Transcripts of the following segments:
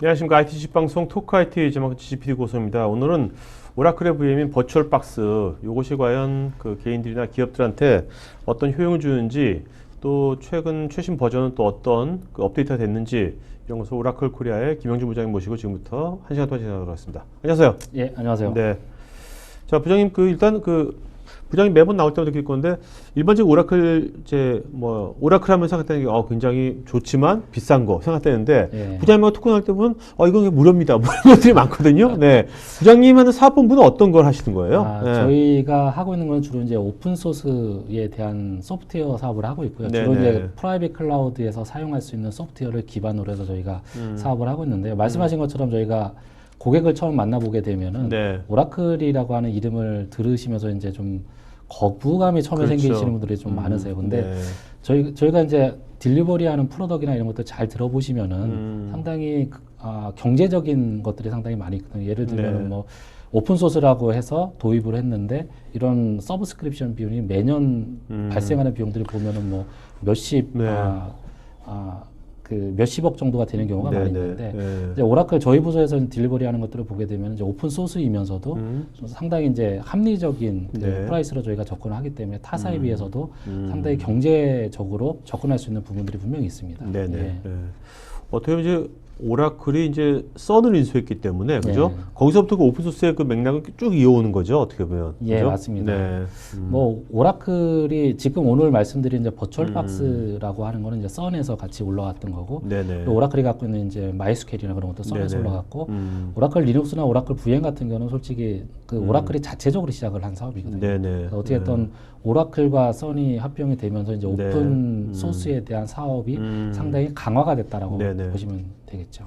안녕하십니까. IT 지식방송 토크 IT 제목 GPD 고소입니다. 오늘은 오라클의 VM인 버추얼 박스, 이것이 과연 그 개인들이나 기업들한테 어떤 효용을 주는지, 또 최신 버전은 또 어떤 그 업데이트가 됐는지, 이런 것을 오라클 코리아의 김영준 부장님 모시고 지금부터 1시간 동안 진행하도록 하겠습니다. 안녕하세요. 예, 안녕하세요. 네. 자, 부장님, 일단 부장님 매번 나올 때마다 느낄 건데, 일반적으로 오라클, 오라클 하면 생각되는 게, 굉장히 좋지만 비싼 거 생각되는데, 예. 부장님하고 토크 나올 때 보면, 이건 무료입니다. 뭐 이런 것들이 많거든요. 네. 부장님 하는 사업본부는 어떤 걸 하시는 거예요? 네. 저희가 하고 있는 건 주로 이제 오픈소스에 대한 소프트웨어 사업을 하고 있고요. 주로 네네. 이제 프라이빗 클라우드에서 사용할 수 있는 소프트웨어를 기반으로 해서 저희가 사업을 하고 있는데요. 말씀하신 것처럼 저희가 고객을 처음 만나보게 되면은 네. 오라클이라고 하는 이름을 들으시면서 이제 좀 거부감이 처음에 그렇죠. 생기시는 분들이 좀 많으세요. 근데 네. 저희가 이제 딜리버리하는 프로덕이나 이런 것들 잘 들어보시면은 상당히 경제적인 것들이 상당히 많이 있거든요. 예를 들면 네. 뭐 오픈소스라고 해서 도입을 했는데 이런 서브스크립션 비용이 매년 발생하는 비용들이 보면은 뭐 몇십 네. 그 몇십억 정도가 되는 경우가 네, 많이 네, 있는데 네. 이제 오라클 저희 부서에서는 딜리버리 하는 것들을 보게 되면 이제 오픈 소스이면서도 좀 상당히 이제 합리적인 그 네. 프라이스로 저희가 접근을 하기 때문에 타사에 비해서도 상당히 경제적으로 접근할 수 있는 부분들이 분명히 있습니다. 네네. 예. 네. 어떻게 보면 이제 오라클이 이제 썬을 인수했기 때문에, 그죠? 네. 거기서부터 그 오픈소스의 그 맥락을 쭉 이어오는 거죠, 어떻게 보면. 예, 그죠? 맞습니다. 네. 뭐 오라클이 지금 오늘 말씀드린 이제 버추얼 박스라고 하는 거는 이제 썬에서 같이 올라갔던 거고, 네네. 또 오라클이 갖고 있는 이제 마이스퀘리나 그런 것도 썬에서 네네. 올라갔고, 오라클 리눅스나 오라클 VM 같은 경우는 솔직히 그 오라클이 자체적으로 시작을 한 사업이거든요. 네네. 그래서 어떻게든 오라클과 썬이 합병이 되면서 이제 네. 오픈 소스에 대한 사업이 상당히 강화가 됐다라고 네네. 보시면 되겠죠.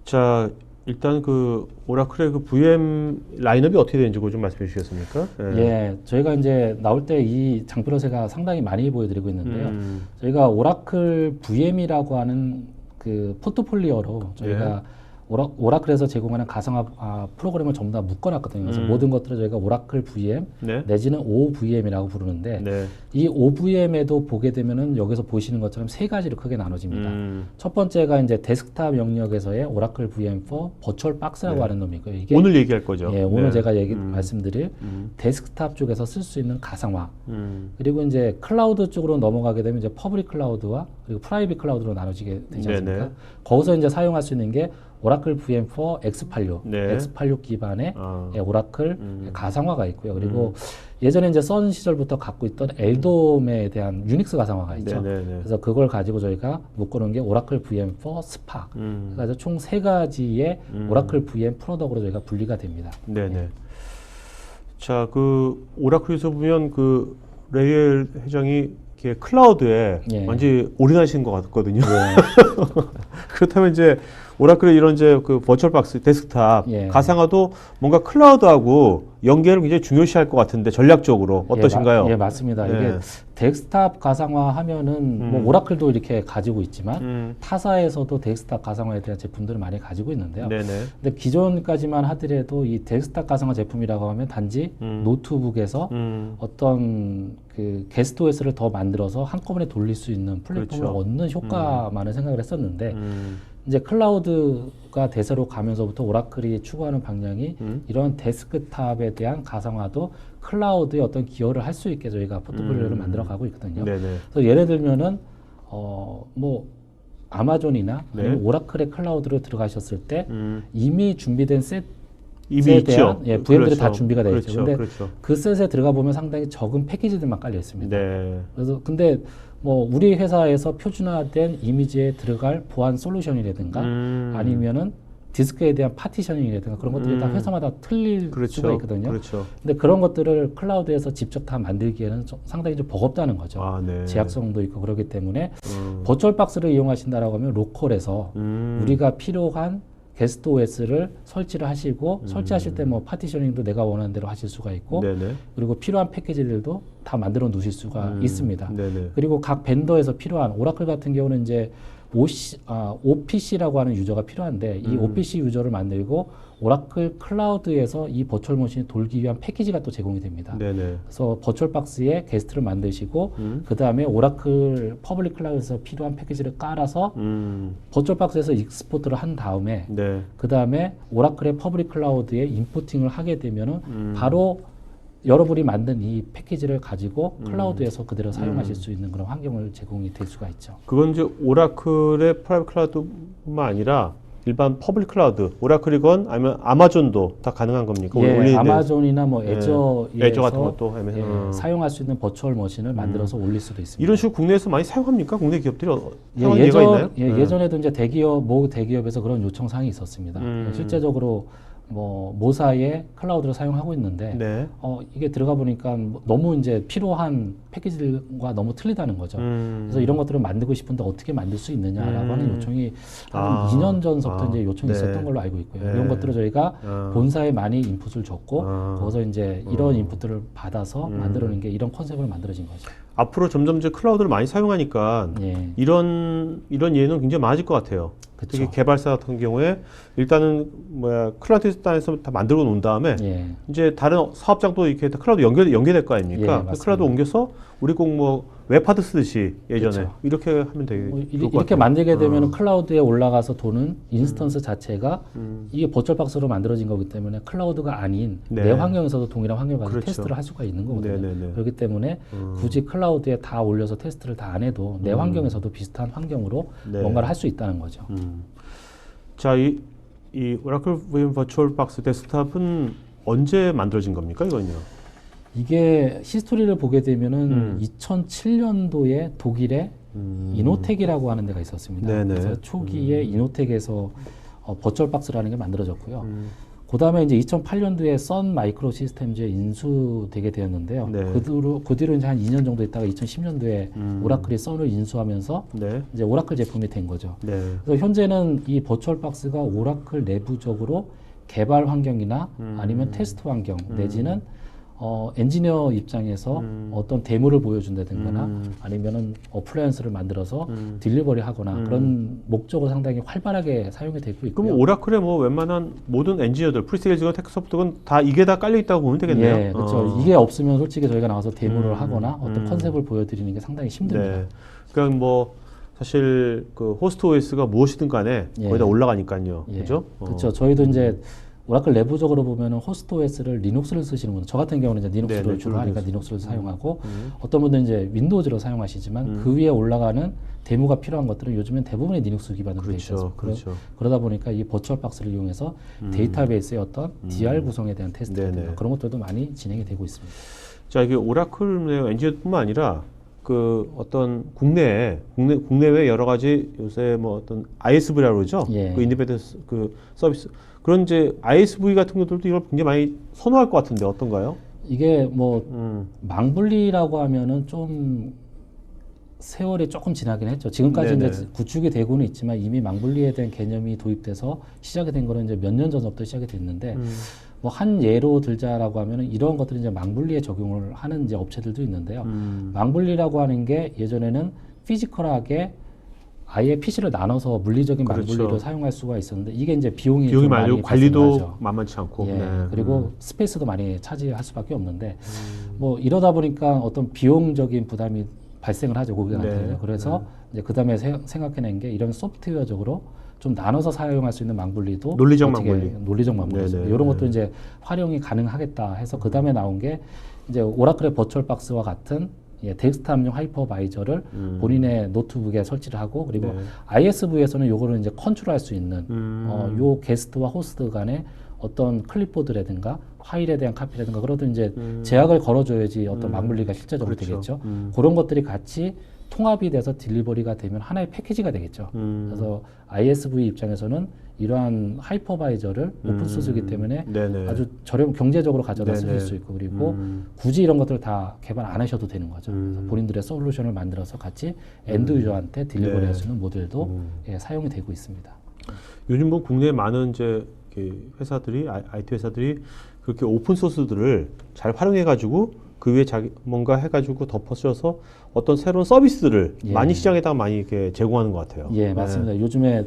자, 일단 그 오라클의 그 VM 라인업이 어떻게 되는지 그거 좀 말씀해 주시겠습니까? 예, 저희가 이제 나올 때 이 장표로세가 상당히 많이 보여드리고 있는데요. 저희가 오라클 VM이라고 하는 그 포트폴리오로 저희가 오라클에서 제공하는 가상화 프로그램을 전부 다 묶어놨거든요. 그래서 모든 것들을 저희가 오라클 VM 네. 내지는 OVM이라고 부르는데 네. 이 OVM에도 보게 되면은 여기서 보시는 것처럼 세 가지로 크게 나눠집니다. 첫 번째가 이제 데스크탑 영역에서의 오라클 VM4 버추얼 박스라고 하는 놈이고요. 이게 오늘 얘기할 거죠. 예, 오늘 네. 제가 말씀드릴 데스크탑 쪽에서 쓸 수 있는 가상화. 그리고 이제 클라우드 쪽으로 넘어가게 되면 이제 퍼블릭 클라우드와 그리고 프라이빗 클라우드로 나눠지게 되지 않습니까? 네네. 거기서 이제 사용할 수 있는 게 오라클 VM4 X86, 네. X86 기반의 오라클 가상화가 있고요. 그리고 예전에 이제 썬 시절부터 갖고 있던 엘돔에 대한 유닉스 가상화가 있죠. 네네네. 그래서 그걸 가지고 저희가 묶어놓은 게 오라클 VM4 스파. 그래서 총 세 가지의 오라클 VM 프로덕으로 저희가 분리가 됩니다. 네네. 자, 그 오라클에서 보면 그 레이엘 회장이 이렇게 클라우드에 예. 완전히 올인하신 것 같거든요. 그렇다면 이제 오라클의 이런 이제 그 버추얼 박스 데스크탑 예. 가상화도 뭔가 클라우드하고 연계를 굉장히 중요시할 것 같은데 전략적으로 어떠신가요? 예, 맞습니다. 네. 이게 데스크탑 가상화 하면은 뭐 오라클도 이렇게 가지고 있지만 타사에서도 데스크탑 가상화에 대한 제품들을 많이 가지고 있는데요. 네네. 근데 기존까지만 하더라도 이 데스크탑 가상화 제품이라고 하면 단지 노트북에서 어떤 그 게스트 OS를 더 만들어서 한꺼번에 돌릴 수 있는 플랫폼을 그렇죠. 얻는 효과만을 생각을 했었는데 이제 클라우드가 대세로 가면서부터 오라클이 추구하는 방향이 이런 데스크탑에 대한 가상화도 클라우드에 어떤 기여를 할 수 있게 저희가 포트폴리오를 만들어 가고 있거든요. 네네. 그래서 예를 들면은 뭐 아마존이나 네. 아니면 오라클의 클라우드로 들어가셨을 때 이미 준비된 셋에 이미 있죠. 대한 VM들이 그렇죠. 다 준비가 되어 있죠. 그렇죠. 근데 그렇죠. 그 셋에 들어가 보면 상당히 적은 패키지들만 깔려 있습니다. 네. 그래서 근데 뭐 우리 회사에서 표준화된 이미지에 들어갈 보안 솔루션이라든가 아니면은 디스크에 대한 파티셔닝이라든가 그런 것들이 다 회사마다 틀릴 그렇죠. 수가 있거든요. 그렇죠. 근데 그런 것들을 클라우드에서 직접 다 만들기에는 상당히 좀 버겁다는 거죠. 아, 네. 제약성도 있고 그렇기 때문에 버추얼 박스를 이용하신다라고 하면 로컬에서 우리가 필요한 게스트 OS를 설치를 하시고 설치하실 때 뭐 파티셔닝도 내가 원하는 대로 하실 수가 있고 네네. 그리고 필요한 패키지들도 다 만들어 놓으실 수가 있습니다. 네네. 그리고 각 벤더에서 필요한 오라클 같은 경우는 이제 OPC라고 하는 유저가 필요한데 이 OPC 유저를 만들고 오라클 클라우드에서 이 버추얼 머신이 돌기 위한 패키지가 또 제공이 됩니다. 네네. 그래서 버추얼 박스에 게스트를 만드시고 그 다음에 오라클 퍼블릭 클라우드에서 필요한 패키지를 깔아서 버추얼 박스에서 익스포트를 한 다음에 네. 그 다음에 오라클의 퍼블릭 클라우드에 임포팅을 하게 되면은 바로 여러분이 만든 이 패키지를 가지고 클라우드에서 그대로 사용하실 수 있는 그런 환경을 제공이 될 수가 있죠. 그건 이제 오라클의 프라이빗 클라우드뿐만 아니라 일반 퍼블릭 클라우드, 오라클이건 아니면 아마존도 다 가능한 겁니까? 예, 올리는데. 아마존이나 뭐 애저에서 애저 같은 것도 사용할 수 있는 버추얼 머신을 만들어서 올릴 수도 있습니다. 이런 식으로 국내에서 많이 사용합니까? 국내 기업들이 사용한 예가 있나요? 예전에도 이제 모 대기업에서 그런 요청 사항이 있었습니다. 실제적으로 뭐 모사의 클라우드를 사용하고 있는데 네. 이게 들어가 보니까 너무 이제 필요한 패키지들과 너무 틀리다는 거죠. 그래서 이런 것들을 만들고 싶은데 어떻게 만들 수 있느냐라고 하는 요청이 한 2년 전서부터 이제 요청이 있었던 걸로 알고 있고요. 이런 것들을 저희가 본사에 많이 인풋을 줬고 거기서 이제 이런 인풋들을 받아서 만들어낸 게 이런 컨셉으로 만들어진 거죠. 앞으로 점점 이제 클라우드를 많이 사용하니까 이런 예는 굉장히 많아질 것 같아요. 그쵸. 특히 개발사 같은 경우에 일단은 클라우드 단에서 다 만들어 놓은 다음에 이제 다른 사업장도 이렇게 클라우드 연계될 거 아닙니까? 클라우드 옮겨서 우리 꼭 뭐 웹하드 쓰듯이 예전에 그쵸. 이렇게 하면 되게 좋을 것 이렇게 같아요. 만들게 되면 클라우드에 올라가서 도는 인스턴스 자체가 이게 버추얼 박스로 만들어진 거기 때문에 클라우드가 아닌 내 환경에서도 동일한 환경을 가지고 테스트를 할 수가 있는 거거든요. 그렇기 때문에 굳이 클라우드에 다 올려서 테스트를 다 안 해도 내 환경에서도 비슷한 환경으로 뭔가를 할 수 있다는 거죠. 자, 이 오라클 VM 버추얼 박스 데스크탑은 언제 만들어진 겁니까, 이건요? 이게 히스토리를 보게 되면은 2007년도에 독일의 이노텍이라고 하는 데가 있었습니다. 그래서 초기에 이노텍에서 버추얼 박스라는 게 만들어졌고요. 그 다음에 이제 2008년도에 선 마이크로 시스템즈에 인수되게 되었는데요. 그 뒤로 이제 한 2년 정도 있다가 2010년도에 오라클이 선을 인수하면서 이제 오라클 제품이 된 거죠. 그래서 현재는 이 버추얼 박스가 오라클 내부적으로 개발 환경이나 아니면 테스트 환경 내지는 엔지니어 입장에서 어떤 데모를 보여준다든가 아니면은 어플라이언스를 만들어서 딜리버리 하거나 그런 목적으로 상당히 활발하게 사용이 되고 있고요. 그럼 오라클의 뭐 웬만한 모든 엔지니어들, 프리세일즈건 테크소프트건 다 이게 다 깔려 있다고 보면 되겠네요. 예, 그렇죠. 이게 없으면 솔직히 저희가 나와서 데모를 하거나 어떤 컨셉을 보여드리는 게 상당히 힘듭니다. 그러니까 뭐 사실 그 호스트 OS가 무엇이든 간에 거기다 올라가니까요. 그죠? 그렇죠. 저희도 이제 오라클 내부적으로 보면은 호스트 OS를 리눅스를 쓰시는 분들, 저 같은 경우는 이제 리눅스를 주로 하니까 리눅스를 사용하고 어떤 분들은 이제 윈도우즈로 사용하시지만 그 위에 올라가는 데모가 필요한 것들은 요즘엔 대부분이 리눅스 기반으로 되어 있어서 그러다 보니까 이 버추얼 박스를 이용해서 데이터베이스의 어떤 DR 구성에 대한 테스트 그런 것들도 많이 진행이 되고 있습니다. 자, 이게 오라클 내 엔지니어뿐만 아니라 그 어떤 국내외 여러 가지 요새 뭐 어떤 ISV라고 그러죠. 그 인디펜던트 그 서비스 그런 이제 ISV 같은 것들도 이걸 굉장히 많이 선호할 것 같은데 어떤가요? 이게 뭐 망분리라고 하면은 좀 세월이 조금 지나긴 했죠. 지금까지 이제 구축이 되고는 있지만 이미 망분리에 대한 개념이 도입돼서 시작이 된 거는 이제 몇 년 전부터 시작이 됐는데 뭐 한 예로 들자라고 하면은 이런 것들이 이제 망분리에 적용을 하는 이제 업체들도 있는데요. 망분리라고 하는 게 예전에는 피지컬하게 아예 PC를 나눠서 물리적인 망분리를 사용할 수가 있었는데 이게 이제 비용이 많이 관리도 만만치 않고 그리고 스페이스도 많이 차지할 수밖에 없는데 뭐 이러다 보니까 어떤 비용적인 부담이 발생을 하죠 고객한테. 그래서 이제 그 다음에 생각해낸 게 이런 소프트웨어적으로 좀 나눠서 사용할 수 있는 망분리도 논리적 망분리 이런 것도 이제 활용이 가능하겠다 해서 그 다음에 나온 게 이제 오라클의 버추얼 박스와 같은 데스크탑용 하이퍼바이저를 본인의 노트북에 설치를 하고 그리고 ISV에서는 요거를 이제 컨트롤할 수 있는 요 게스트와 호스트 간의 어떤 클립보드라든가 파일에 대한 카피라든가 그런 이제 제약을 걸어줘야지 어떤 망분리가 실제적으로 되겠죠. 그런 것들이 같이 통합이 돼서 딜리버리가 되면 하나의 패키지가 되겠죠. 그래서 ISV 입장에서는 이러한 하이퍼바이저를 오픈소스이기 때문에 아주 경제적으로 가져다 쓰실 수 있고 그리고 굳이 이런 것들을 다 개발 안 하셔도 되는 거죠. 그래서 본인들의 솔루션을 만들어서 같이 엔드 유저한테 딜리버리 할 수 있는 모델도 사용이 되고 있습니다. 요즘 뭐 국내에 많은 이제 회사들이 IT 회사들이 그렇게 오픈 소스들을 잘 활용해 가지고 그 위에 자기 뭔가 해가지고 덮어씌워서 어떤 새로운 서비스들을 예. 많이 시장에다가 많이 이렇게 제공하는 것 같아요. 예, 맞습니다. 요즘에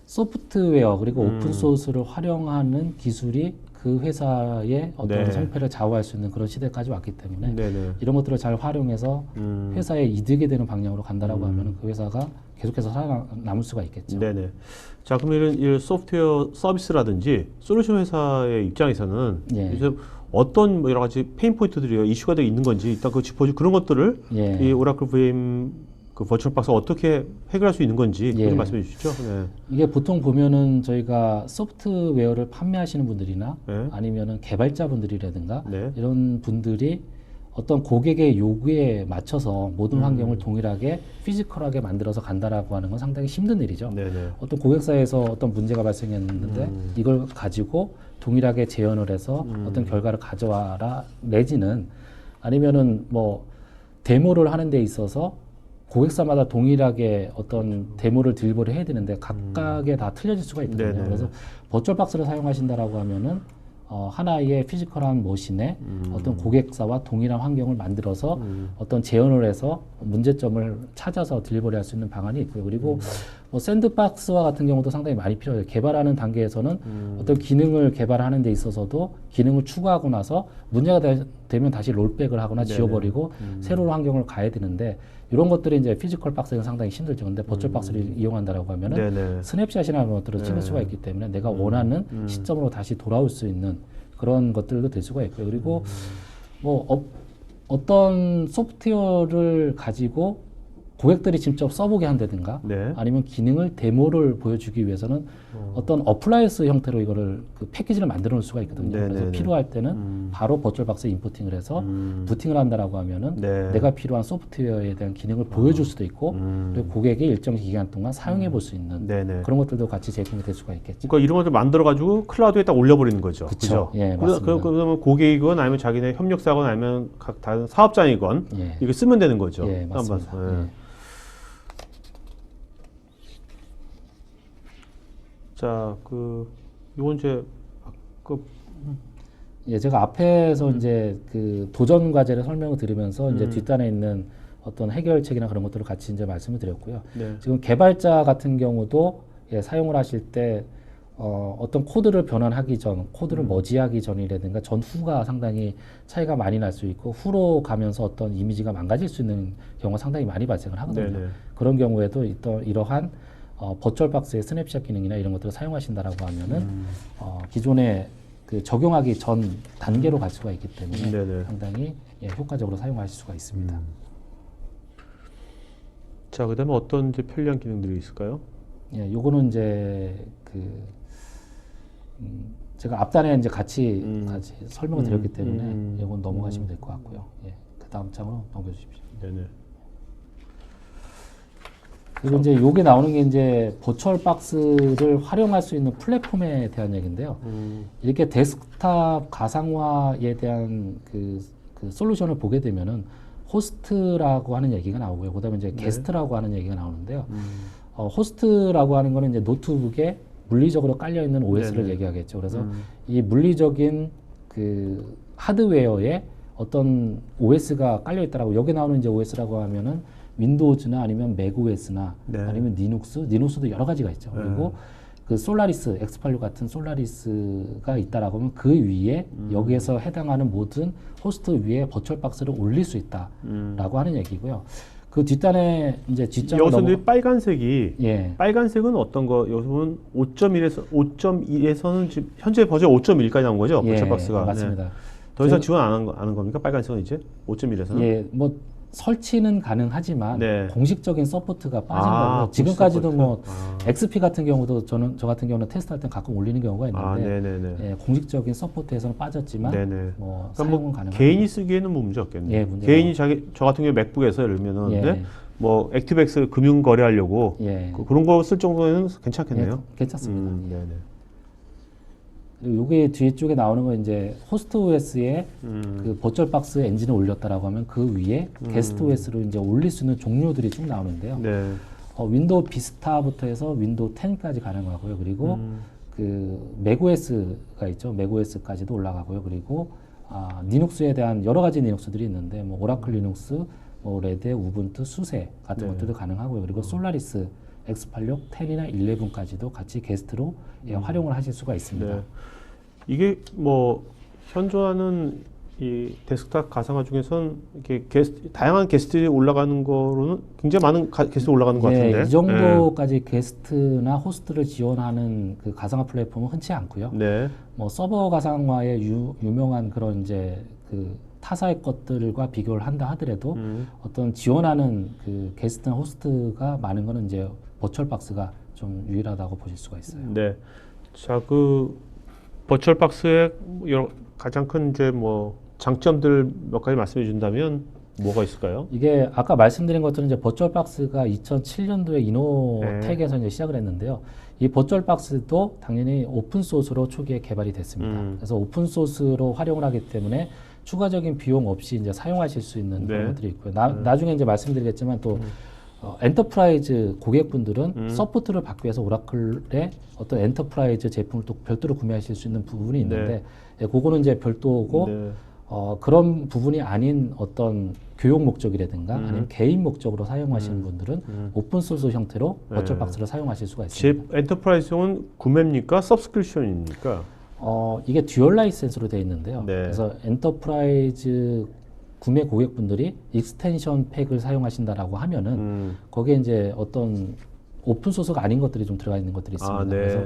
소프트웨어 그리고 오픈소스를 활용하는 기술이 그 회사의 어떤 네. 성패를 좌우할 수 있는 그런 시대까지 왔기 때문에 네네. 이런 것들을 잘 활용해서 회사의 이득이 되는 방향으로 간다라고 하면 그 회사가 계속해서 살아남을 수가 있겠죠. 네네. 자, 그럼 이런 소프트웨어 서비스라든지 솔루션 회사의 입장에서는 예. 요즘 어떤 뭐 여러 가지 페인 포인트들이 이슈가 되어 있는 건지 일단 그 짚어주 그런 것들을 예. 이 오라클 VM 그 버추얼 박스가 어떻게 해결할 수 있는 건지 예. 좀 말씀해 주시죠. 네. 이게 보통 보면은 저희가 소프트웨어를 판매하시는 분들이나 네. 아니면은 개발자분들이라든가 네. 이런 분들이 어떤 고객의 요구에 맞춰서 모든 환경을 동일하게 피지컬하게 만들어서 간다라고 하는 건 상당히 힘든 일이죠. 네네. 어떤 고객사에서 어떤 문제가 발생했는데 이걸 가지고 동일하게 재현을 해서 어떤 결과를 가져와라 내지는 아니면은 뭐 데모를 하는 데 있어서 고객사마다 동일하게 어떤 데모를 딜리버를 해야 되는데 각각에 다 틀려질 수가 있거든요. 네네. 그래서 버추얼 박스를 사용하신다라고 하면은 하나의 피지컬한 머신에 어떤 고객사와 동일한 환경을 만들어서 어떤 재현을 해서 문제점을 찾아서 딜리버리할 수 있는 방안이 있고요. 그리고 뭐 샌드박스와 같은 경우도 상당히 많이 필요해요. 개발하는 단계에서는 어떤 기능을 개발하는 데 있어서도 기능을 추가하고 나서 문제가 되면 다시 롤백을 하거나 네네. 지워버리고 새로운 환경을 가야 되는데 이런 것들이 이제 피지컬 박스는 상당히 힘들죠. 근데 버추얼 박스를 이용한다라고 하면은 네네. 스냅샷이나 그런 것들을 찍을 수가 있기 때문에 내가 원하는 시점으로 다시 돌아올 수 있는 그런 것들도 될 수가 있고요. 그리고 뭐 어떤 소프트웨어를 가지고 고객들이 직접 써보게 한다든가 네. 아니면 기능을 데모를 보여주기 위해서는 어떤 어플라이언스 형태로 이거를 그 패키지를 만들어 놓을 수가 있거든요. 그래서 네네네. 필요할 때는 바로 버추얼 박스에 인포팅을 해서 부팅을 한다라고 하면은 네. 내가 필요한 소프트웨어에 대한 기능을 보여줄 수도 있고 그리고 고객이 일정 기간 동안 사용해 볼 수 있는 네네. 그런 것들도 같이 제공이 될 수가 있겠죠. 그러니까 이런 것들 만들어 가지고 클라우드에 딱 올려버리는 거죠. 그쵸. 그죠? 예, 맞습니다. 그러면 고객이건 아니면 자기네 협력사건 아니면 각 다른 사업장이건 예. 이거 쓰면 되는 거죠. 예, 맞습니다. 다운 받아서. 예. 예. 자, 이건 이제 예, 제가 앞에서 이제 그 도전 과제를 설명을 드리면서 이제 뒷단에 있는 어떤 해결책이나 그런 것들을 같이 이제 말씀을 드렸고요. 네. 지금 개발자 같은 경우도 예, 사용을 하실 때 어떤 코드를 변환하기 전, 코드를 머지하기 전이라든가 전후가 상당히 차이가 많이 날 수 있고 후로 가면서 어떤 이미지가 망가질 수 있는 경우가 상당히 많이 발생을 하거든요. 네네. 그런 경우에도 이러한 버추얼 박스의 스냅샷 기능이나 이런 것들을 사용하신다라고 하면은 기존에 그 적용하기 전 단계로 갈 수가 있기 때문에 네네. 상당히 예, 효과적으로 사용하실 수가 있습니다. 자, 그다음에 어떤 이제 편리한 기능들이 있을까요? 예, 요거는 이제 제가 앞단에 이제 같이 설명을 드렸기 때문에 이건 넘어가시면 될 것 같고요. 예, 그 다음 장으로 넘겨주십시오. 네네. 그리고 이제 요게 나오는 게 이제 버추얼 박스를 활용할 수 있는 플랫폼에 대한 얘기인데요. 이렇게 데스크탑 가상화에 대한 그 솔루션을 보게 되면은 호스트라고 하는 얘기가 나오고요. 그다음에 이제 게스트라고 하는 얘기가 나오는데요. 호스트라고 하는 거는 이제 노트북에 물리적으로 깔려 있는 OS를 네네. 얘기하겠죠. 그래서 이 물리적인 그 하드웨어에 어떤 OS가 깔려 있다라고 여기 나오는 이제 OS라고 하면은 윈도우즈나 아니면 맥OS나 네. 아니면 리눅스도 여러 가지가 있죠. 그리고 그 솔라리스, X86 같은 솔라리스가 있다라고 하면 그 위에 여기에서 해당하는 모든 호스트 위에 버추얼 박스를 올릴 수 있다라고 하는 얘기고요. 그 뒷단에 이제 뒷장을 여기서 이 빨간색이 예. 빨간색은 어떤 거? 여기 보면 5.1에서는 지금 현재 버전 5.1까지 나온 거죠? 예, 버추얼 박스가. 맞습니다. 네. 더 이상 지원 안 하는 겁니까? 빨간색은 이제 5.1에서는? 예, 뭐 설치는 가능하지만 네. 공식적인 서포트가 빠진 아, 거고 지금까지도 공식 뭐 서포트. XP 같은 경우도 저 같은 경우는 테스트할 때 가끔 올리는 경우가 있는데 아, 네네네. 예, 공식적인 서포트에서는 빠졌지만 네네. 뭐 그러니까 사용은 뭐 가능합니다. 개인이 쓰기에는 뭐 문제 없겠네요. 예, 문제가 개인이 저 같은 경우에 맥북에서 예를 들면은 예. 네? 뭐 액티브엑스 금융 거래하려고 예. 그런 거 쓸 정도는 괜찮겠네요. 예, 괜찮습니다. 네네. 그리고 요게 뒤쪽에 나오는 건 이제 호스트 OS에 그 버추얼 박스 엔진을 올렸다라고 하면 그 위에 게스트 OS로 이제 올릴 수 있는 종류들이 쭉 나오는데요. 네. 윈도우 비스타부터 해서 윈도우 10까지 가능하고요. 그리고 그 맥OS가 있죠. 맥OS까지도 올라가고요. 그리고 리눅스에 대한 여러 가지 리눅스들이 있는데 뭐 오라클 리눅스, 뭐 레드, 우분투, 수세 같은 네. 것들도 가능하고요. 그리고 솔라리스 X86, 10이나 11까지도 같이 게스트로 활용을 하실 수가 있습니다. 네. 이게 뭐 현존하는 이 데스크탑 가상화 중에선 이렇게 다양한 게스트들이 올라가는 거로는 굉장히 많은 게스트 올라가는 것 같은데. 이 정도까지 게스트나 호스트를 지원하는 그 가상화 플랫폼은 흔치 않고요. 네. 뭐 서버 가상화의 유명한 그런 이제 그 타사의 것들과 비교를 한다 하더라도 어떤 지원하는 그 게스트나 호스트가 많은 거는 이제 버추얼박스가 좀 유일하다고 보실 수가 있어요. 네. 자, 그 버추얼박스의 가장 큰 이제 뭐 장점들 몇 가지 말씀해 준다면 뭐가 있을까요? 이게 아까 말씀드린 것들은 이제 버추얼박스가 2007년도에 이노텍에서 이제 시작을 했는데요. 이 버추얼박스도 당연히 오픈 소스로 초기에 개발이 됐습니다. 그래서 오픈 소스로 활용을 하기 때문에 추가적인 비용 없이 이제 사용하실 수 있는 그런 것들이 있고요. 나중에 이제 말씀드리겠지만 또 엔터프라이즈 고객분들은 서포트를 받기 위해서 오라클의 어떤 엔터프라이즈 제품을 또 별도로 구매하실 수 있는 부분이 있는데 그거는 이제 별도고 그런 부분이 아닌 어떤 교육 목적이라든가 아니면 개인 목적으로 사용하시는 분들은 오픈소스 형태로 버추얼박스를 사용하실 수가 있습니다. 엔터프라이즈용은 구매입니까? 서브스크립션입니까? 이게 듀얼 라이센스로 되어 있는데요. 그래서 엔터프라이즈 구매 고객분들이 익스텐션 팩을 사용하신다라고 하면은 거기에 이제 어떤 오픈 소스가 아닌 것들이 좀 들어가 있는 것들이 있습니다. 그래서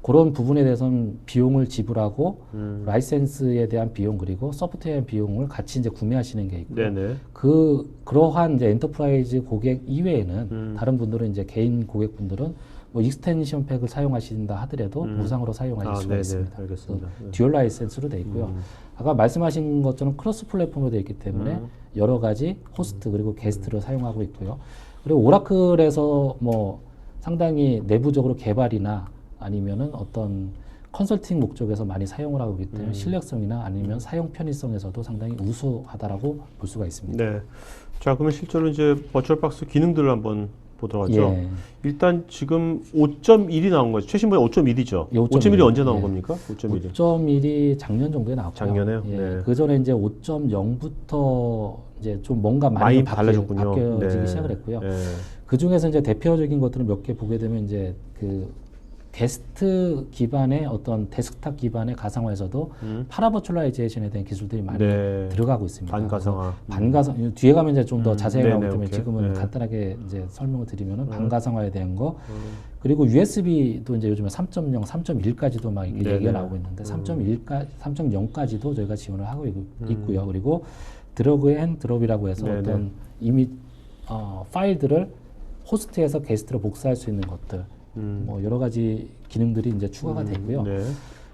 그런 부분에 대해서는 비용을 지불하고 라이센스에 대한 비용 그리고 소프트웨어에 대한 비용을 같이 이제 구매하시는 게 있고요. 그러한 이제 엔터프라이즈 고객 이외에는 다른 분들은 이제 개인 고객분들은 뭐 익스텐션 팩을 사용하신다 하더라도 무상으로 사용하실 수가 있습니다. 알겠습니다. 듀얼 라이센스로 되어 있고요. 아까 말씀하신 것처럼 크로스 플랫폼으로 되어 있기 때문에 여러 가지 호스트 그리고 게스트를 사용하고 있고요. 그리고 오라클에서 뭐 상당히 내부적으로 개발이나 아니면은 어떤 컨설팅 목적에서 많이 사용을 하고 있기 때문에 신뢰성이나 아니면 사용 편의성에서도 상당히 우수하다라고 볼 수가 있습니다. 네. 자, 그러면 실제로 이제 버추얼박스 기능들을 한번 보도록 하죠. 일단 지금 5.1이 나온 거죠. 최신 버전 5.1이죠. 5.1이 언제 나온 겁니까? 5.1이. 5.1이 작년 정도에 나왔고요. 작년에요? 그 전에 이제 5.0부터 이제 좀 뭔가 많이 바뀌어지기 시작을 했고요. 그 중에서 이제 대표적인 것들을 몇 개 보게 되면 이제 그 게스트 기반의 어떤 데스크탑 기반의 가상화에서도 파라버추얼라이제이션에 대한 기술들이 많이 들어가고 있습니다. 반가상화. 반가상 뒤에 가면 이제 좀 더 자세히 나오기 때문에 지금은 간단하게 이제 설명을 드리면은 반가상화에 대한 거 그리고 USB도 이제 요즘에 3.0, 3.1까지도 막 이렇게 얘기가 나오고 있는데 3.0까지도 저희가 지원을 하고 있고요. 그리고 드래그 앤 드롭이라고 해서 어떤 이미 파일들을 호스트에서 게스트로 복사할 수 있는 것들. 뭐 여러 가지 기능들이 이제 추가가 됐고요.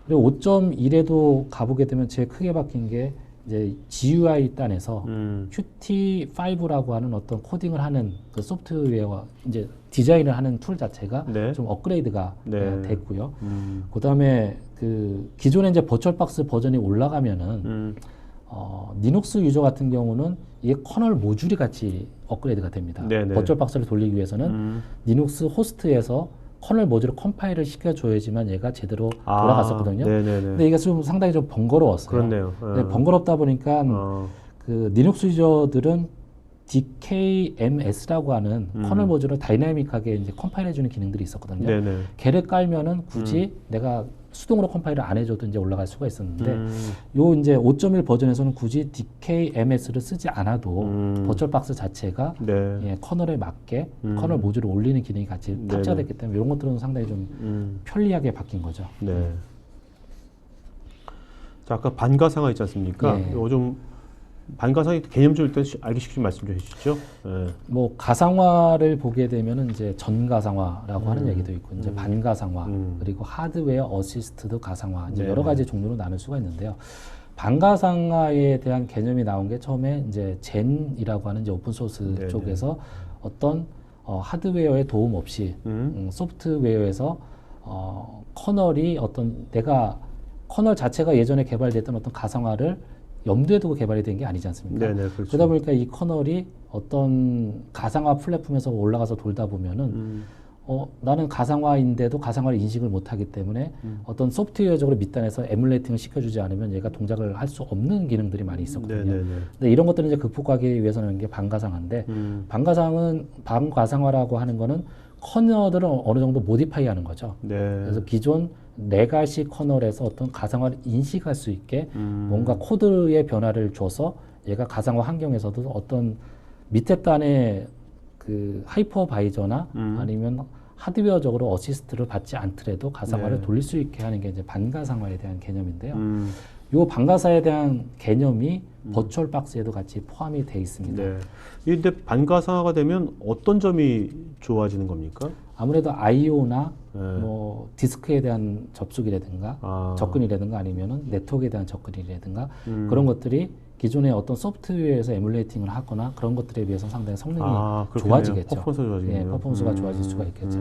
그리고 5.1에도 가보게 되면 제일 크게 바뀐 게 이제 GUI 단에서 Qt5라고 하는 어떤 코딩을 하는 그 소프트웨어와 이제 디자인을 하는 툴 자체가 좀 업그레이드가 됐고요. 그다음에 그 기존에 이제 버추얼박스 버전이 올라가면은 리눅스 유저 같은 경우는 이게 커널 모듈이 같이 업그레이드가 됩니다. 버추얼박스를 돌리기 위해서는 리눅스 호스트에서 커널 모듈을 컴파일을 시켜줘야지만 얘가 제대로 돌아갔었거든요. 근데 이게 좀 상당히 좀 번거로웠어요. 그렇네요. 번거롭다 보니까 그 리눅스 유저들은 DKMS라고 하는 커널 모듈을 다이나믹하게 이제 컴파일해주는 기능들이 있었거든요. 걔를 깔면은 굳이 내가 수동으로 컴파일을 안 해줘도 이제 올라갈 수가 있었는데 요 이제 5.1 버전에서는 굳이 DKMS를 쓰지 않아도 버추얼박스 자체가 커널에 맞게 커널 모듈을 올리는 기능이 같이 탑재가 됐기 때문에 이런 것들은 상당히 좀 편리하게 바뀐 거죠. 자, 아까 반가상화 있지 않습니까? 이거 좀 반가상화 개념 좀 일단 알기 쉽게 말씀 좀 해주시죠. 뭐 가상화를 보게 되면은 이제 전가상화라고 하는 얘기도 있고 이제 반가상화 그리고 하드웨어 어시스트드 가상화 이제 여러 가지 종류로 나눌 수가 있는데요. 반가상화에 대한 개념이 나온 게 처음에 이제 젠이라고 하는 이제 오픈 소스 쪽에서 어떤 하드웨어의 도움 없이 소프트웨어에서 커널이 어떤 내가 커널 자체가 예전에 개발됐던 어떤 가상화를 염두에 두고 개발이 된 게 아니지 않습니까? 그러다 보니까 이 커널이 어떤 가상화 플랫폼에서 올라가서 돌다 보면은 나는 가상화인데도 가상화를 인식을 못하기 때문에 어떤 소프트웨어적으로 밑단에서 에뮬레이팅을 시켜주지 않으면 얘가 동작을 할 수 없는 기능들이 많이 있었거든요. 네네네. 근데 이런 것들을 이제 극복하기 위해서는 게 반가상화인데 반가상화라고 하는 거는 커널들을 어느 정도 모디파이하는 거죠. 네. 그래서 기존 레가시 커널에서 어떤 가상화를 인식할 수 있게 뭔가 코드의 변화를 줘서 얘가 가상화 환경에서도 어떤 밑에 단의 그 하이퍼바이저나 아니면 하드웨어적으로 어시스트를 받지 않더라도 가상화를 네. 돌릴 수 있게 하는 게 이제 반가상화에 대한 개념인데요. 이 반가사에 대한 개념이 버추얼 박스에도 같이 포함이 돼 있습니다. 네. 근데 반가상화가 되면 어떤 점이 좋아지는 겁니까? 아무래도 I/O나 네. 뭐 디스크에 대한 접속이라든가 접근이라든가 아니면은 네트워크에 대한 접근이라든가 그런 것들이 기존의 어떤 소프트웨어에서 에뮬레이팅을 하거나 그런 것들에 비해서 상당히 성능이 좋아지겠죠. 퍼포먼스가 좋아지겠네요. 예, 퍼포먼스가 좋아질 수가 있겠죠.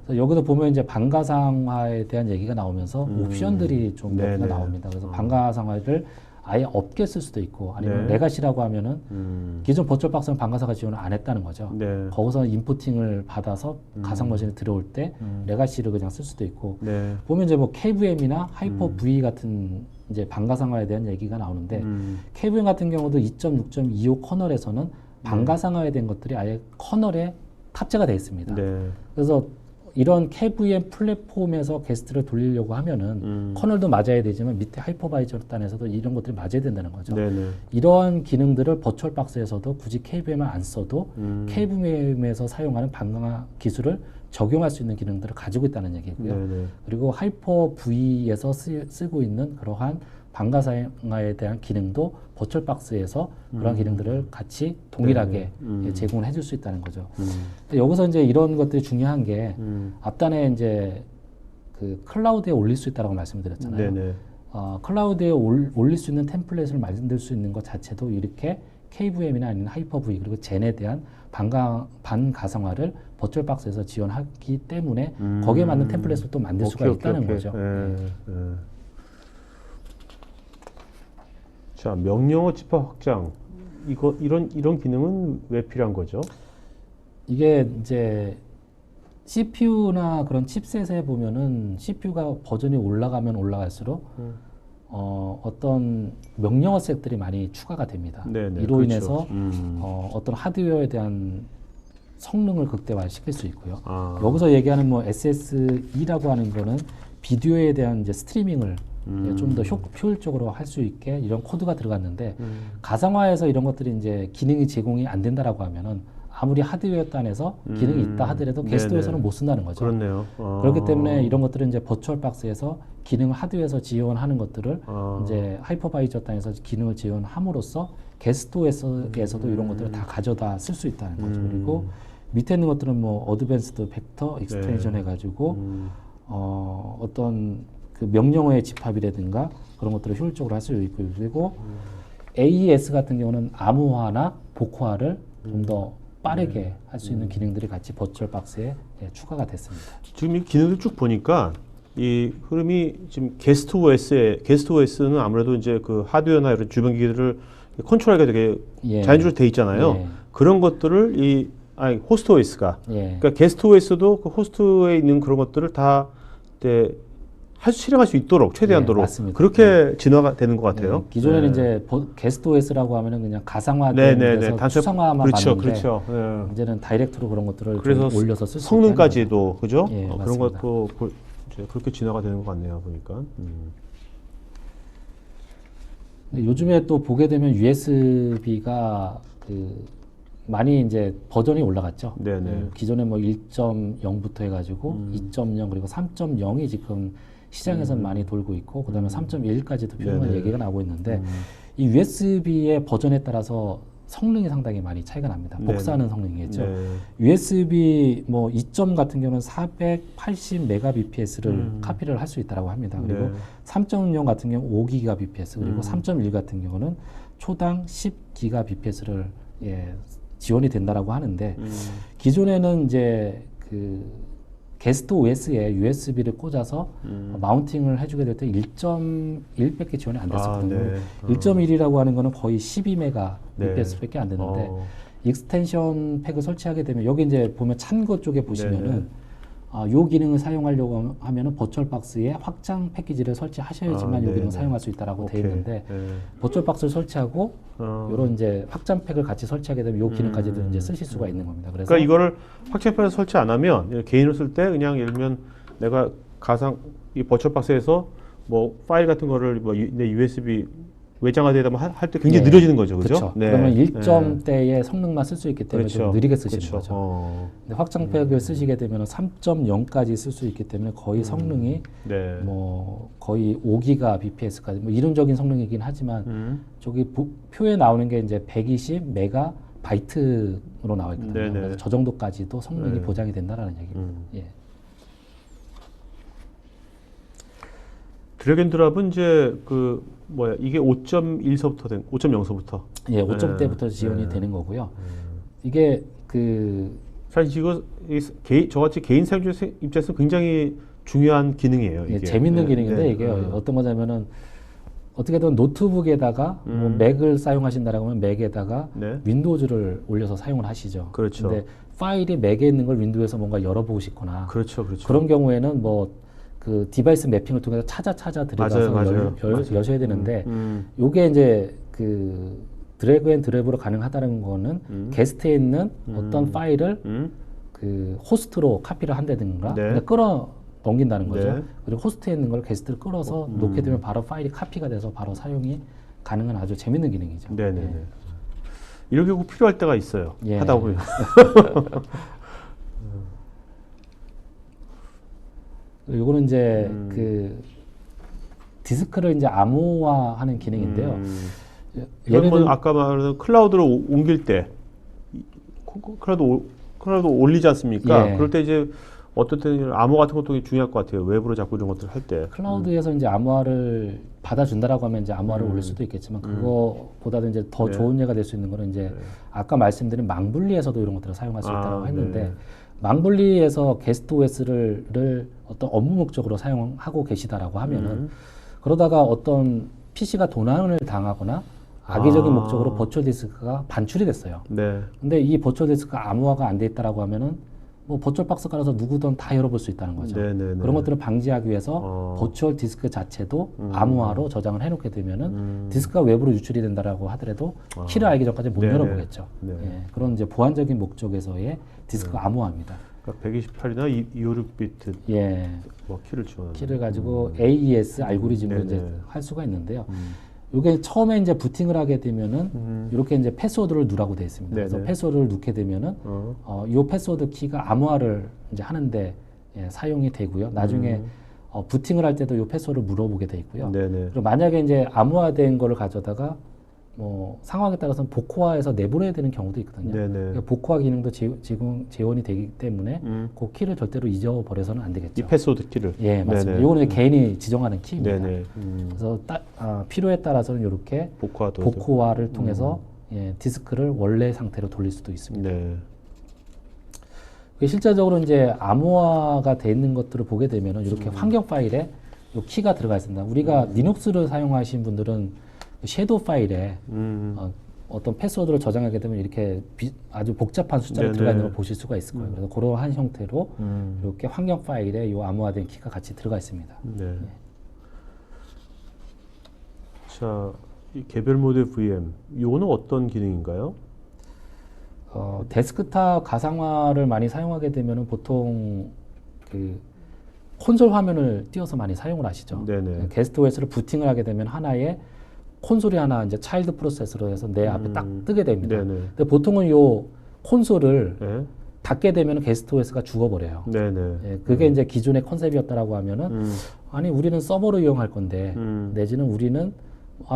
그래서 여기서 보면 이제 반가상화에 대한 얘기가 나오면서 옵션들이 좀 몇 개가 나옵니다. 그래서 반가상화를 아예 없게 쓸 수도 있고 아니면 네. 레가시라고 하면은 기존 버추얼 박스는 반가상화 지원을 안 했다는 거죠. 네. 거기서 인푸팅을 받아서 가상 머신에 들어올 때 레가시를 그냥 쓸 수도 있고 네. 보면 이제 뭐 KVM이나 하이퍼 V 같은 이제 반가상화에 대한 얘기가 나오는데 KVM 같은 경우도 2.6.25 커널에서는 반가상화에 대한 것들이 아예 커널에 탑재가 되어 있습니다. 네. 그래서 이런 KVM 플랫폼에서 게스트를 돌리려고 하면은 커널도 맞아야 되지만 밑에 하이퍼바이저 단에서도 이런 것들이 맞아야 된다는 거죠. 네네. 이러한 기능들을 버추얼 박스에서도 굳이 KVM을 안 써도 KVM에서 사용하는 반강화 기술을 적용할 수 있는 기능들을 가지고 있다는 얘기고요. 네네. 그리고 하이퍼 V에서 쓰고 있는 그러한 반가상화에 대한 기능도 버추얼 박스에서 그런 기능들을 같이 동일하게 제공을 해줄 수 있다는 거죠. 근데 여기서 이제 이런 것들이 중요한 게 앞단에 이제 그 클라우드에 올릴 수 있다라고 말씀드렸잖아요. 네네. 클라우드에 올릴 수 있는 템플릿을 만들 수 있는 것 자체도 이렇게 KVM이나 아니면 하이퍼 V 그리고 젠에 대한 반가상화를 버추얼 박스에서 지원하기 때문에 거기에 맞는 템플릿을 또 만들 수가 있다는 거죠. 네. 자, 명령어 집합 확장. 이런 기능은 왜 필요한 거죠? 이게 이제 CPU나 그런 칩셋에 보면은 CPU가 버전이 올라가면 올라갈수록 어떤 명령어 셋들이 많이 추가가 됩니다. 네네, 이로 그렇죠. 인해서 어떤 하드웨어에 대한 성능을 극대화시킬 수 있고요. 여기서 얘기하는 뭐 SSE라고 하는 거는 비디오에 대한 이제 스트리밍을 좀 더 효율적으로 할 수 있게 이런 코드가 들어갔는데 가상화에서 이런 것들이 이제 기능이 제공이 안 된다라고 하면은 아무리 하드웨어 단에서 기능이 있다 하더라도 게스트에서는 못 쓴다는 거죠. 그렇네요. 그렇기 때문에 이런 것들은 이제 버추얼 박스에서 기능을 하드웨어에서 지원하는 것들을 이제 하이퍼바이저 단에서 기능을 지원함으로써 게스트에서도 이런 것들을 다 가져다 쓸 수 있다는 거죠. 그리고 밑에 있는 것들은 뭐 어드밴스드 벡터 익스텐션 해가지고 어떤 그 명령어의 집합이라든가 그런 것들을 효율적으로 할 수 있고 그리고 AES 같은 경우는 암호화나 복화를 좀 더 빠르게 할 수 있는 기능들이 같이 버추얼 박스에 추가가 됐습니다. 지금 이 기능을 쭉 보니까 이 흐름이 지금 게스트 OS는 아무래도 이제 그 하드웨어나 이런 주변 기기들을 컨트롤하기가 되게 자연스럽게 돼 있잖아요. 그런 것들을 호스트 OS가 그러니까 게스트 OS도 그 호스트에 있는 그런 것들을 다 실행할 수 있도록 최대한도로 그렇게 진화가 되는 것 같아요. 기존에는 이제 게스트 OS라고 하면은 그냥 가상화돼서 추상화만 봤는데 이제는 다이렉트로 그런 것들을 그래서 올려서 쓸 수 있는 성능까지도 그죠? 그런 그런 것도 이제 그렇게 진화가 되는 것 같네요. 보니까. 요즘에 또 보게 되면 USB가 많이 이제 버전이 올라갔죠. 기존에 뭐 1.0부터 해가지고 2.0 그리고 3.0이 지금 시장에서는 많이 돌고 있고 그다음에 3.1까지도 표현한 얘기가 나오고 있는데 이 USB의 버전에 따라서 성능이 상당히 많이 차이가 납니다. 복사하는 성능이겠죠. USB 뭐 2점 같은 경우는 480 메가bps를 카피를 할 수 있다라고 합니다. 그리고 3.0 같은 경우 5GBps 그리고 3.1 같은 경우는 초당 10GBps를 지원이 된다라고 하는데 기존에는 이제 그 게스트 OS에 USB를 꽂아서 마운팅을 해주게 될 때 1.1밖에 지원이 안 됐었거든요. 1.1이라고 하는 거는 거의 12메가bps밖에 안 되는데 익스텐션 팩을 설치하게 되면 여기 이제 보면 찬 거 쪽에 보시면은 요 기능을 사용하려고 하면은 버추얼 박스에 확장 패키지를 설치하셔야지만 요 기능을 사용할 수 있다라고 되어 있는데 버추얼 박스를 설치하고 요런 이제 확장 팩을 같이 설치하게 되면 요 기능까지도 이제 쓰실 수가 있는 겁니다. 그래서 그러니까 이거를 확장팩을 설치 안 하면 개인으로 쓸 때 그냥 예를 들면 내가 가상 이 버추얼 박스에서 뭐 파일 같은 거를 뭐 내 USB 외장하드에다 할 때 굉장히 느려지는 거죠, 그죠? 그렇죠. 네. 그러면 일정대의 성능만 쓸 수 있기 때문에 그렇죠. 좀 느리게 쓰시는 그렇죠. 거죠. 근데 확장팩을 쓰시게 되면 3.0까지 쓸 수 있기 때문에 거의 성능이 네. 뭐 거의 5기가 bps까지 뭐 이론적인 성능이긴 하지만 저기 표에 나오는 게 이제 120 메가 바이트로 나와 있거든요. 네네. 그래서 저 정도까지도 성능이 네. 보장이 된다라는 얘기입니다. 예. 드래곤드랍은 이제 그 뭐야 이게 5.1서부터 된 5.0서부터 예, 5점대부터 지원이 되는 거고요. 이게 그 사실 이거 저같이 개인 사용자 입장에서 굉장히 중요한 기능이에요. 이게. 예, 재밌는 기능인데 네. 이게 어떤 거냐면은 어떻게든 노트북에다가 뭐 맥을 사용하신다라고 하면 맥에다가 네. 윈도우즈를 올려서 사용을 하시죠. 그렇죠. 근데 파일이 맥에 있는 걸 윈도우에서 뭔가 열어보고 싶거나 그렇죠, 그렇죠. 그런 경우에는 뭐 그 디바이스 매핑을 통해서 찾아 들어가서 맞아요. 여셔야 되는데 음. 요게 이제 그 드래그 앤 드랩으로 가능하다는 거는 게스트에 있는 어떤 파일을 그 호스트로 카피를 한다든가 네. 그냥 끌어 넘긴다는 거죠. 네. 그리고 호스트에 있는 걸 게스트를 끌어서 놓게 되면 바로 파일이 카피가 돼서 바로 사용이 가능한 아주 재밌는 기능이죠. 네네네. 예. 이렇게 꼭 필요할 때가 있어요. 예. 하다 보면. 요거는 이제 그 디스크를 이제 암호화하는 기능인데요. 이건 뭐 아까 말한 클라우드로 옮길 때 클라우드 올리지 않습니까? 예. 그럴 때 이제 어떤 때는 암호 같은 것도 중요할 것 같아요. 외부로 자꾸 이런 것들을 할 때. 클라우드에서 이제 암호화를 받아준다라고 하면 이제 암호화를 올릴 수도 있겠지만 그거보다도 이제 더 네. 좋은 예가 될 수 있는 거는 이제 아까 말씀드린 망분리에서도 이런 것들을 사용할 수 있다고 했는데 네. 망분리에서 게스트 OS를 어떤 업무 목적으로 사용하고 계시다라고 하면은 그러다가 어떤 PC가 도난을 당하거나 악의적인 목적으로 버추얼 디스크가 반출이 됐어요. 네. 근데 이 버추얼 디스크가 암호화가 안 돼 있다라고 하면은 뭐 버추얼 박스 깔아서 누구든 다 열어볼 수 있다는 거죠. 네네네. 그런 것들을 방지하기 위해서 버추얼 디스크 자체도 암호화로 저장을 해놓게 되면은 디스크가 외부로 유출이 된다라고 하더라도 키를 알기 전까지 못 네네. 열어보겠죠. 네. 예, 그런 이제 보안적인 목적에서의 디스크 암호화입니다. 그러니까 128이나 256비트 예, 뭐 키를 지원하는. 키를 가지고 AES 알고리즘으로 이제 네네. 할 수가 있는데요. 요게 처음에 이제 부팅을 하게 되면은 이렇게 이제 패스워드를 누라고 되어 있습니다. 그래서 네네. 패스워드를 넣게 되면은 요 패스워드 키가 암호화를 이제 하는데 예, 사용이 되고요. 나중에 부팅을 할 때도 요 패스워드를 물어보게 돼 있고요. 네네. 그리고 만약에 이제 암호화된 거를 가져다가 뭐 상황에 따라서는 복호화해서 내보내야 되는 경우도 있거든요. 네네. 그러니까 복호화 기능도 지금 재원이 되기 때문에 그 키를 절대로 잊어버려서는 안 이 되겠죠. 패스워드 키를. 예, 맞습니다. 네네. 이거는 개인이 지정하는 키입니다. 네네. 그래서 필요에 따라서는 이렇게 복화도. 복호화를 통해서 예, 디스크를 원래 상태로 돌릴 수도 있습니다. 네. 실제적으로 이제 암호화가 돼 있는 것들을 보게 되면은 이렇게 환경 파일에 요 키가 들어가 있습니다. 우리가 리눅스를 사용하신 분들은 섀도우 파일에 어떤 패스워드를 저장하게 되면 이렇게 아주 복잡한 숫자를 네네. 들어가 있는 걸 보실 수가 있을 거예요. 그래서 그러한 형태로 이렇게 환경 파일에 요 암호화된 키가 같이 들어가 있습니다. 네. 자, 이 개별 모드 VM, 이거는 어떤 기능인가요? 데스크탑 가상화를 많이 사용하게 되면은 보통 그 콘솔 화면을 띄워서 많이 사용을 하시죠. 네네. 게스트 OS를 부팅을 하게 되면 하나의 콘솔이 하나 이제 차일드 프로세스로 해서 내 앞에 딱 뜨게 됩니다. 네네. 근데 보통은 요 콘솔을 네. 닫게 되면 게스트 OS가 죽어버려요. 네네. 예, 그게 이제 기존의 컨셉이었다라고 하면은 아니 우리는 서버로 이용할 건데 내지는 우리는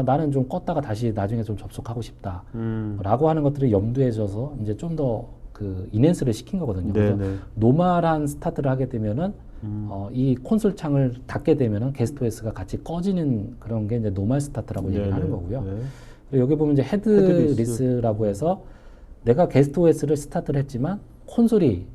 나는 좀 껐다가 다시 나중에 좀 접속하고 싶다라고 하는 것들을 염두에 둬서 이제 좀 더 그 인핸스를 시킨 거거든요. 그래서 네네. 노멀한 스타트를 하게 되면은 이 콘솔 창을 닫게 되면은 게스트 OS가 같이 꺼지는 그런 게 이제 노멀 스타트라고 얘기를 네네. 하는 거고요. 네. 그리고 여기 보면 이제 헤드리스라고 해서 내가 게스트 OS를 스타트를 했지만 콘솔이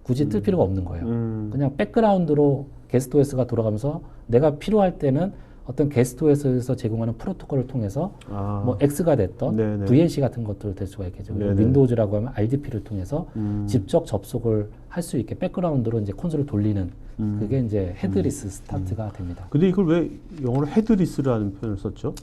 굳이 뜰 필요가 없는 거예요. 그냥 백그라운드로 게스트 OS가 돌아가면서 내가 필요할 때는 어떤 게스트OS에서 제공하는 프로토콜을 통해서 뭐 X가 됐던 네네. VNC 같은 것도 될 수가 있겠죠. 네네. 윈도우즈라고 하면 RDP를 통해서 직접 접속을 할 수 있게 백그라운드로 이제 콘솔을 돌리는 그게 이제 헤드리스 스타트가 됩니다. 근데 이걸 왜 영어로 헤드리스라는 표현을 썼죠?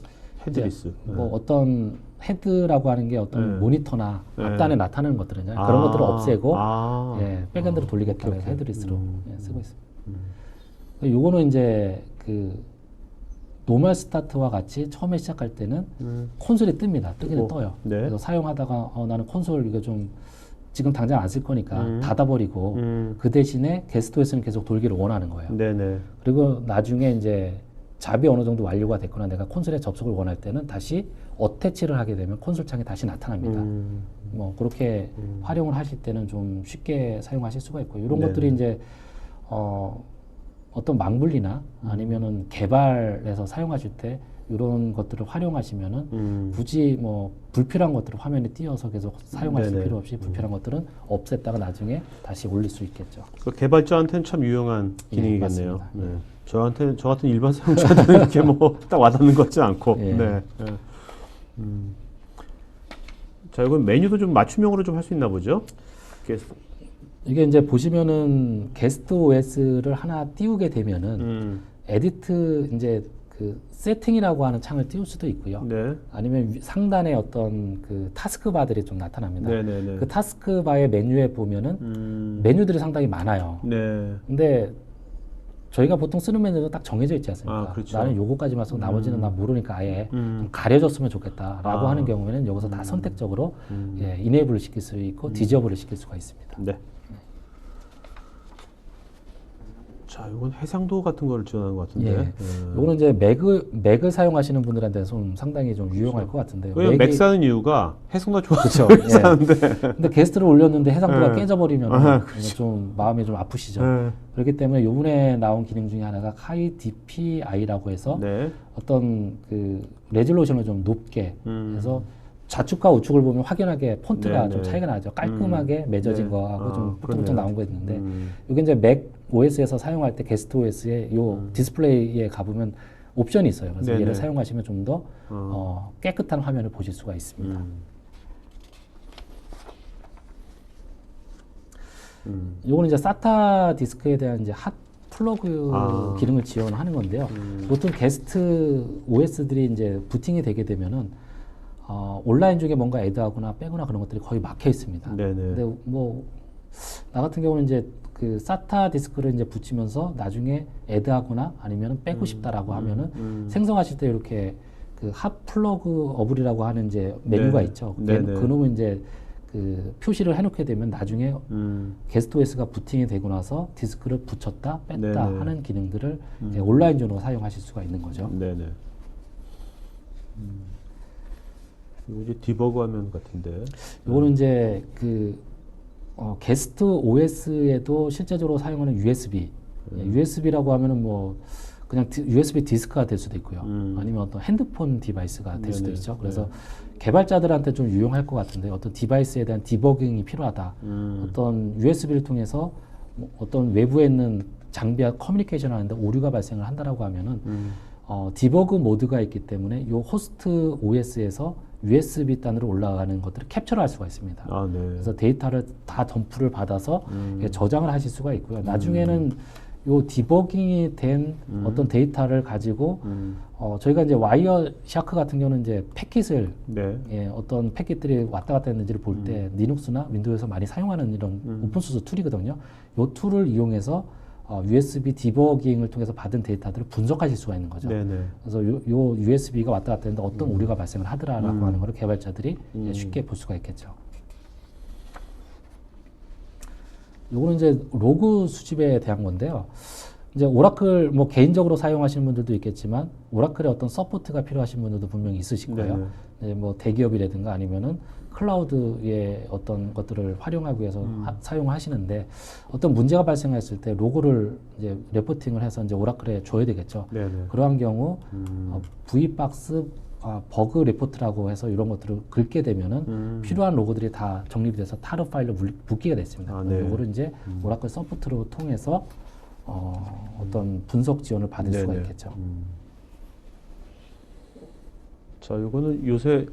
헤드리스. 뭐 어떤 헤드라고 하는 게 어떤 네. 모니터나 네. 앞단에 나타나는 것들은요. 아. 그런 것들을 없애고 아. 예, 백엔드로 돌리겠다고 해서 오케이. 헤드리스로 예, 쓰고 있습니다. 요거는 이제 그 노멀 스타트와 같이 처음에 시작할 때는 콘솔이 뜹니다. 뜨기는 떠요. 네. 그래서 사용하다가 나는 콘솔 이거 좀 지금 당장 안 쓸 거니까 닫아버리고 그 대신에 게스트OS는 계속 돌기를 원하는 거예요. 네네. 그리고 나중에 이제 잡이 어느 정도 완료가 됐거나 내가 콘솔에 접속을 원할 때는 다시 어태치를 하게 되면 콘솔 창이 다시 나타납니다. 뭐 그렇게 활용을 하실 때는 좀 쉽게 사용하실 수가 있고 이런 네네. 것들이 이제 어떤 망분리나 아니면은 개발해서 사용하실 때 이런 것들을 활용하시면은 굳이 뭐 불필요한 것들을 화면에 띄어서 계속 사용하실 네네. 필요 없이 불필요한 것들은 없앴다가 나중에 다시 올릴 수 있겠죠. 그 개발자한테는 참 유용한 예, 기능이겠네요. 맞습니다. 네. 저 같은 일반 사용자들은 이렇게 뭐 딱 와닿는 것 같지 않고. 예. 네. 네. 자, 이건 메뉴도 좀 맞춤형으로 좀 할 수 있나 보죠? 이게 이제 보시면은 게스트 OS를 하나 띄우게 되면은 에디트 이제 그 세팅이라고 하는 창을 띄울 수도 있고요. 네. 아니면 상단에 어떤 그 타스크바들이 좀 나타납니다. 네네네. 그 타스크바의 메뉴에 보면은 메뉴들이 상당히 많아요. 네. 근데 저희가 보통 쓰는 메뉴는 딱 정해져 있지 않습니까? 아, 그렇죠. 나는 요거까지만 쓰고 나머지는 나 모르니까 아예 좀 가려졌으면 좋겠다라고 하는 경우에는 여기서 다 선택적으로 예, 이네이블을 시킬 수 있고 디저블을 시킬 수가 있습니다. 네. 자, 이건 해상도 같은 거를 지원하는 것 같은데. 예. 요거는 이제 맥을 사용하시는 분들한테 좀 상당히 좀 유용할 것 같은데요. 왜냐면 맥 사는 이유가 해상도 좋아서 그렇죠. 사는데. 근데 게스트를 올렸는데 해상도가 예. 깨져버리면 아, 좀 마음이 좀 아프시죠. 네. 그렇기 때문에 요번에 나온 기능 중에 하나가 하이 DPI라고 해서 네. 어떤 그 레졸루션을 좀 높게 해서 좌측과 우측을 보면 확연하게 폰트가 네, 좀 네. 차이가 나죠. 깔끔하게 맺어진 네. 거하고 아, 좀 그렇네요. 보통 나온 거 있는데 이게 이제 맥 OS에서 사용할 때 게스트 OS에 요 디스플레이에 가보면 옵션이 있어요. 그래서 네네. 얘를 사용하시면 좀 더 깨끗한 화면을 보실 수가 있습니다. 요거는 이제 SATA 디스크에 대한 이제 핫 플러그 기능을 지원하는 건데요. 보통 게스트 OS들이 이제 부팅이 되게 되면은 온라인 중에 뭔가 애드하거나 빼거나 그런 것들이 거의 막혀 있습니다. 네네. 근데 뭐 나 같은 경우는 이제 그 SATA 디스크를 이제 붙이면서 나중에 애드하거나 아니면 빼고 싶다라고 하면은 생성하실 때 이렇게 그 핫 플러그 어블이라고 하는 이제 메뉴가 네네. 있죠. 네네. 그놈은 이제 그 표시를 해놓게 되면 나중에 게스트 OS가 부팅이 되고 나서 디스크를 붙였다 뺐다 네네. 하는 기능들을 이제 온라인적으로 사용하실 수가 있는 거죠. 네네. 이거 이제 디버그 화면 같은데. 요거는 이제 그 게스트 OS에도 실제적으로 사용하는 USB. 예, USB라고 하면은 뭐 그냥 USB 디스크가 될 수도 있고요. 아니면 어떤 핸드폰 디바이스가 될 수도 네네. 있죠. 그래서 개발자들한테 좀 유용할 것 같은데 어떤 디바이스에 대한 디버깅이 필요하다. 어떤 USB를 통해서 뭐 어떤 외부에 있는 장비와 커뮤니케이션을 하는데 오류가 발생을 한다라고 하면은 디버그 모드가 있기 때문에 요 호스트 OS에서 USB 단으로 올라가는 것들을 캡처를 할 수가 있습니다. 아, 네. 그래서 데이터를 다 덤프를 받아서 저장을 하실 수가 있고요. 나중에는 요 디버깅이 된 어떤 데이터를 가지고 저희가 이제 와이어 샤크 같은 경우는 이제 패킷을 네. 예, 어떤 패킷들이 왔다 갔다 했는지를 볼 때 리눅스나 윈도우에서 많이 사용하는 이런 오픈소스 툴이거든요. 요 툴을 이용해서 USB 디버깅을 통해서 받은 데이터들을 분석하실 수가 있는 거죠. 네네. 그래서 요 USB가 왔다 갔다 했는데 어떤 오류가 발생을 하더라라고 하는 걸 개발자들이 쉽게 볼 수가 있겠죠. 요거는 이제 로그 수집에 대한 건데요. 이제 오라클 뭐 개인적으로 사용하시는 분들도 있겠지만 오라클의 어떤 서포트가 필요하신 분들도 분명히 있으실 거예요. 네, 뭐 대기업이라든가 아니면은 클라우드의 어떤 것들을 활용하기 위해서 사용하시는데 어떤 문제가 발생했을 때 로그를 이제 레포팅을 해서 이제 오라클에 줘야 되겠죠. 네네. 그러한 경우 V박스 버그 리포트라고 해서 이런 것들을 긁게 되면은 필요한 로고들이 다 정립이 돼서 타르 파일로 묶이게 됐습니다. 네. 이거를 이제 오라클 서포트로 통해서 어떤 분석 지원을 받을 수가 네네. 있겠죠. 자, 이거는 요새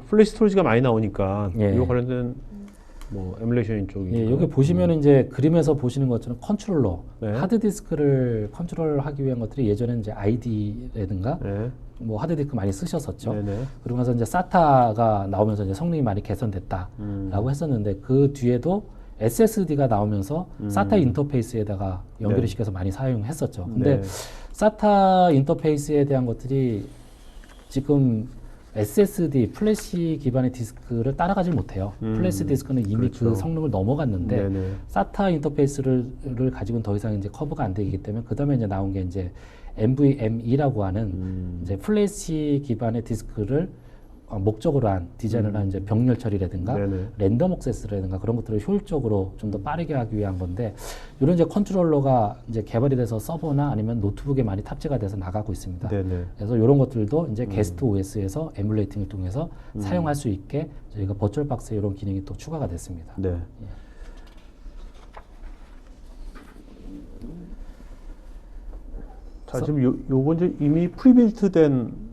플래시 스토리지가 많이 나오니까 예. 이거 관련된 뭐 에뮬레이션 쪽이. 예, 여기 보시면 이제 그림에서 보시는 것처럼 컨트롤러, 네. 하드디스크를 컨트롤하기 위한 것들이 예전에는 이제 ID라든가 네. 뭐 하드디스크 많이 쓰셨었죠. 네네. 그러고 나서 이제 SATA가 나오면서 이제 성능이 많이 개선됐다라고 했었는데 그 뒤에도 SSD가 나오면서 SATA 인터페이스에다가 연결을 네. 시켜서 많이 사용했었죠. 근데 네. SATA 인터페이스에 대한 것들이 지금 SSD 플래시 기반의 디스크를 따라가지 못해요. 플래시 디스크는 이미 그렇죠. 그 성능을 넘어갔는데 네네. SATA 인터페이스를 가지고는 더 이상 이제 커버가 안 되기 때문에 그 다음에 이제 나온 게 이제 NVMe라고 하는 이제 플래시 기반의 디스크를 목적으로 한 디자인을 한 이제 병렬 처리라든가 네네. 랜덤 액세스라든가 그런 것들을 효율적으로 좀 더 빠르게 하기 위한 건데 이런 이제 컨트롤러가 이제 개발이 돼서 서버나 아니면 노트북에 많이 탑재가 돼서 나가고 있습니다. 네네. 그래서 이런 것들도 이제 게스트 OS에서 에뮬레이팅을 통해서 사용할 수 있게 저희가 버추얼 박스에 이런 기능이 또 추가가 됐습니다. 네. 자, 지금 요건 이제 이미 프리빌트된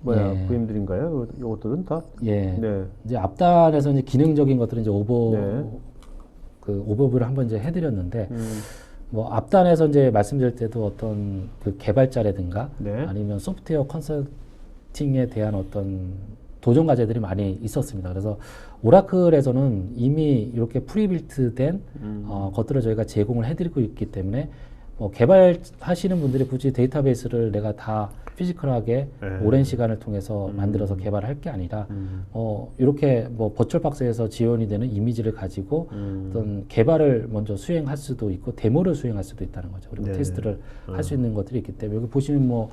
예. VM들인가요? 요것들은 다? 예. 네. 이제 앞단에서 이제 기능적인 것들은 이제 네. 오버뷰를 한번 이제 해드렸는데 뭐 앞단에서 이제 말씀드릴 때도 어떤 그 개발자라든가 네. 아니면 소프트웨어 컨설팅에 대한 어떤 도전 과제들이 많이 있었습니다. 그래서 오라클에서는 이미 이렇게 프리빌트된 것들을 저희가 제공을 해드리고 있기 때문에 뭐 개발하시는 분들이 굳이 데이터베이스를 내가 다 피지컬하게 네. 오랜 시간을 통해서 만들어서 개발을 할 게 아니라 이렇게 뭐 버추얼 박스에서 지원이 되는 이미지를 가지고 어떤 개발을 먼저 수행할 수도 있고 데모를 수행할 수도 있다는 거죠. 그리고 네. 테스트를 할 수 있는 것들이 있기 때문에 여기 보시면 뭐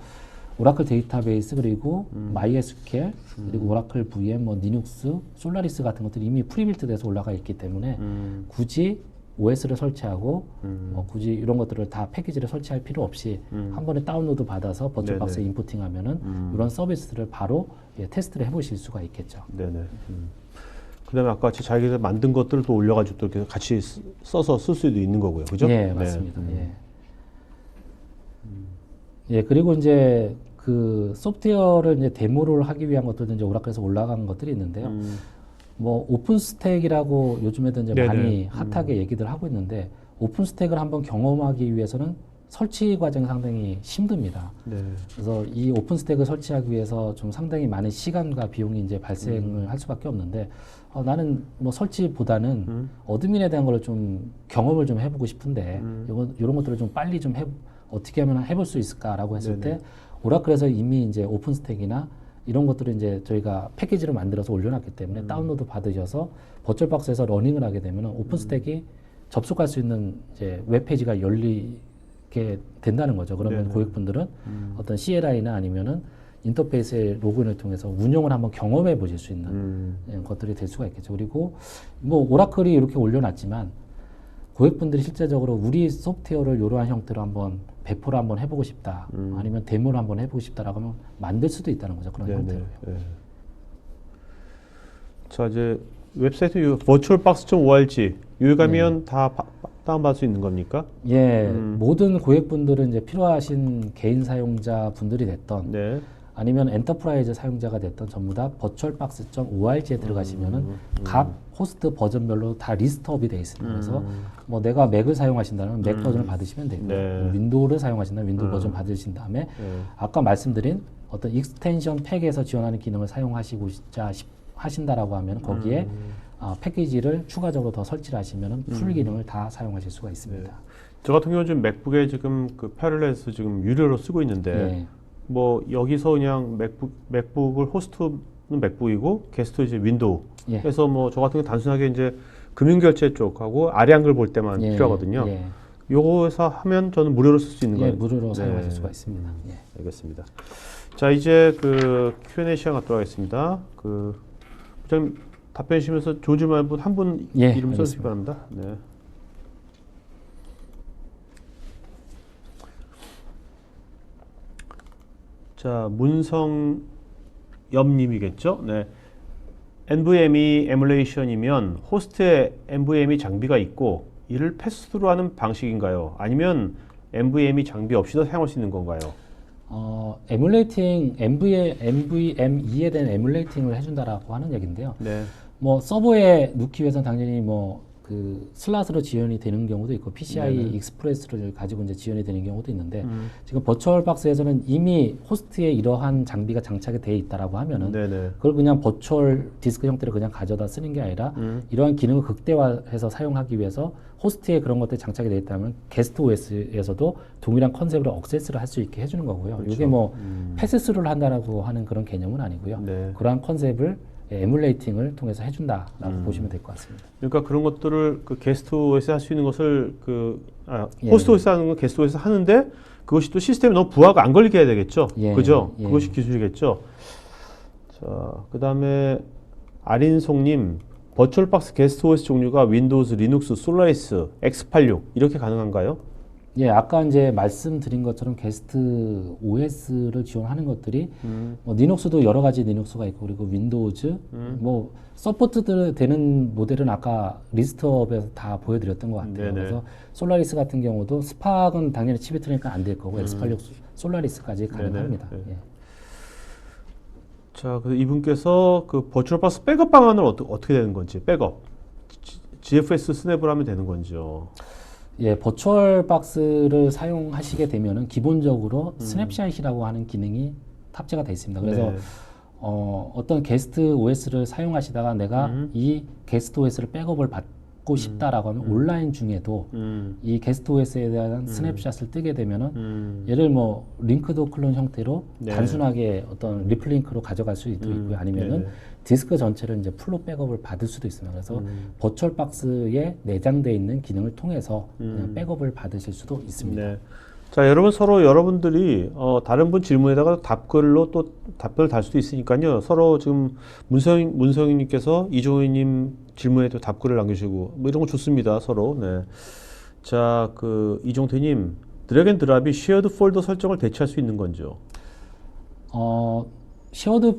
오라클 데이터베이스 그리고 MySQL 그리고 오라클 VM, 뭐 리눅스, 솔라리스 같은 것들이 이미 프리빌트돼서 올라가 있기 때문에 굳이 OS를 설치하고 굳이 이런 것들을 다 패키지를 설치할 필요 없이 한 번에 다운로드 받아서 버추얼 네네. 박스에 인포팅하면은 이런 서비스를 바로 테스트를 해보실 수가 있겠죠. 네네. 그다음에 아까 같이 자기가 만든 것들을 또 올려가지고 또 이렇게 같이 써서 쓸 수도 있는 거고요, 그죠? 예, 맞습니다. 예, 그리고 이제 그 소프트웨어를 이제 데모를 하기 위한 것들도 이제 오라클에서 올라간 것들이 있는데요. 뭐 오픈 스택이라고 요즘에도 이제 네네. 많이 핫하게 얘기들 하고 있는데 오픈 스택을 한번 경험하기 위해서는 설치 과정이 상당히 힘듭니다. 네. 그래서 이 오픈 스택을 설치하기 위해서 좀 상당히 많은 시간과 비용이 이제 발생을 할 수밖에 없는데 나는 뭐 설치보다는 어드민에 대한 걸 좀 경험을 좀 해보고 싶은데 이런 것들을 좀 빨리 좀 어떻게 하면 해볼 수 있을까라고 했을 네네. 때 오라클에서 이미 이제 오픈 스택이나 이런 것들을 이제 저희가 패키지를 만들어서 올려놨기 때문에 다운로드 받으셔서 버추얼 박스에서 러닝을 하게 되면 오픈 스택이 접속할 수 있는 이제 웹페이지가 열리게 된다는 거죠. 그러면 네네. 고객분들은 어떤 CLI나 아니면은 인터페이스의 로그인을 통해서 운영을 한번 경험해 보실 수 있는 것들이 될 수가 있겠죠. 그리고 뭐 오라클이 이렇게 올려놨지만 고객분들이 실제적으로 우리 소프트웨어를 이러한 형태로 한번 배포를 한번 해보고 싶다, 아니면 데모를 한번 해보고 싶다라고 하면 만들 수도 있다는 거죠. 그런 형태로요. 네. 자, 이제 웹사이트 virtualbox.org 여기 가면 다 다운받을 수 있는 겁니까? 예, 모든 고객분들은 이제 필요하신 개인 사용자 분들이 됐던 네. 아니면 엔터프라이즈 사용자가 됐던 전부 다 virtualbox.org에 들어가시면은 각 호스트 버전별로 다 리스트업이 되어 있습니다. 그래서 뭐 내가 맥을 사용하신다면 맥 버전을 받으시면 되고 네. 윈도우를 사용하신다면 윈도우 버전 받으신 다음에 아까 말씀드린 어떤 익스텐션 팩에서 지원하는 기능을 사용하시고자 하신다라고 하면 거기에 패키지를 추가적으로 더 설치를 하시면은 풀 기능을 다 사용하실 수가 있습니다. 네. 저 같은 경우는 지금 맥북에 지금 그 패럴렛을 지금 유료로 쓰고 있는데 예. 뭐 여기서 그냥 맥북을 호스트는 맥북이고 게스트 이제 윈도우. 예. 그래서 뭐 저 같은 경우 단순하게 이제 금융결제 쪽하고 아래 한글 볼 때만 예. 필요하거든요. 예. 요거에서 하면 저는 무료로 쓸 수 있는 예, 거예요. 무료로 네. 사용하실 수가 있습니다. 예. 알겠습니다. 자, 이제 그 Q&A 시간 갖도록 하겠습니다. 그 부장님 답변 주시면서 조질만 한 분 예, 이름 써주시기 알겠습니다. 바랍니다. 네. 자, 문성엽님이겠죠? 네. NVMe 에뮬레이션이면 호스트에 NVMe 장비가 있고 이를 패스트로 하는 방식인가요? 아니면 NVMe 장비 없이도 사용할 수 있는 건가요? 에뮬레이팅 NVMe에 대한 에뮬레이팅을 해준다라고 하는 얘기인데요. 네. 뭐 서버에 넣기 위해서는 당연히 뭐 그 슬롯으로 지원이 되는 경우도 있고 PCI 네네. 익스프레스를 가지고 이제 지원이 되는 경우도 있는데 지금 버추얼박스에서는 이미 호스트에 이러한 장비가 장착이 되어 있다라고 하면은 네네. 그걸 그냥 버추얼 디스크 형태로 그냥 가져다 쓰는 게 아니라 이러한 기능을 극대화해서 사용하기 위해서 호스트에 그런 것들이 장착이 되어 있다면 게스트 OS에서도 동일한 컨셉으로 억세스를 할 수 있게 해주는 거고요. 그렇죠. 이게 뭐 패스스루를 한다라고 하는 그런 개념은 아니고요. 네. 그러한 컨셉을 에뮬레이팅을 통해서 해준다라고 보시면 될 것 같습니다. 그러니까 그런 것들을 그 게스트 OS 할 수 있는 것을 예. 호스트 OS 하는 건 게스트 OS 하는데 그것이 또 시스템에 너무 부하가 안 걸리게 해야 되겠죠. 예. 그죠? 예. 그것이 기술이겠죠. 자, 그다음에 아린송님 버추얼박스 게스트 OS 종류가 윈도우즈, 리눅스, 솔라리스, X86 이렇게 가능한가요? 예, 아까 이제 말씀드린 것처럼 게스트 OS를 지원하는 것들이 뭐 리눅스도 여러 가지 리눅스가 있고 그리고 윈도우즈 뭐 서포트 되는 모델은 아까 리스트업에서 다 보여드렸던 것 같아요. 네네. 그래서 솔라리스 같은 경우도 스팍은 당연히 칩이 트니까 안 될 거고 X86 솔라리스까지 가능합니다. 네네. 네. 예. 자, 그 이분께서 그 버추얼박스 백업 방안은 어떻게 되는 건지 백업 GFS 스냅을 하면 되는 건지요. 예, 버추얼 박스를 사용하시게 되면은 기본적으로 스냅샷이라고 하는 기능이 탑재가 되어 있습니다. 그래서 네. 어떤 게스트 OS를 사용하시다가 내가 이 게스트 OS를 백업을 받고 싶다라고 하면 온라인 중에도 이 게스트 OS에 대한 스냅샷을 뜨게 되면은 얘를 뭐 링크드 클론 형태로 네. 단순하게 어떤 리플링크로 가져갈 수도 있고요. 아니면은 네네. 디스크 전체를 이제 풀로 백업을 받을 수도 있습니다. 그래서 버추얼 박스에 내장되어 있는 기능을 통해서 그냥 백업을 받으실 수도 있습니다. 네. 자, 여러분들이 다른 분 질문에다가 답글로 또 답변을 달 수도 있으니까요. 서로 지금 문성희님께서 이종희님 질문에도 답글을 남겨주시고 뭐 이런 거 좋습니다. 서로. 네. 자, 그 이종태님 드래그앤드랍이 쉐어드 폴더 설정을 대체할 수 있는 건지요? 쉐어드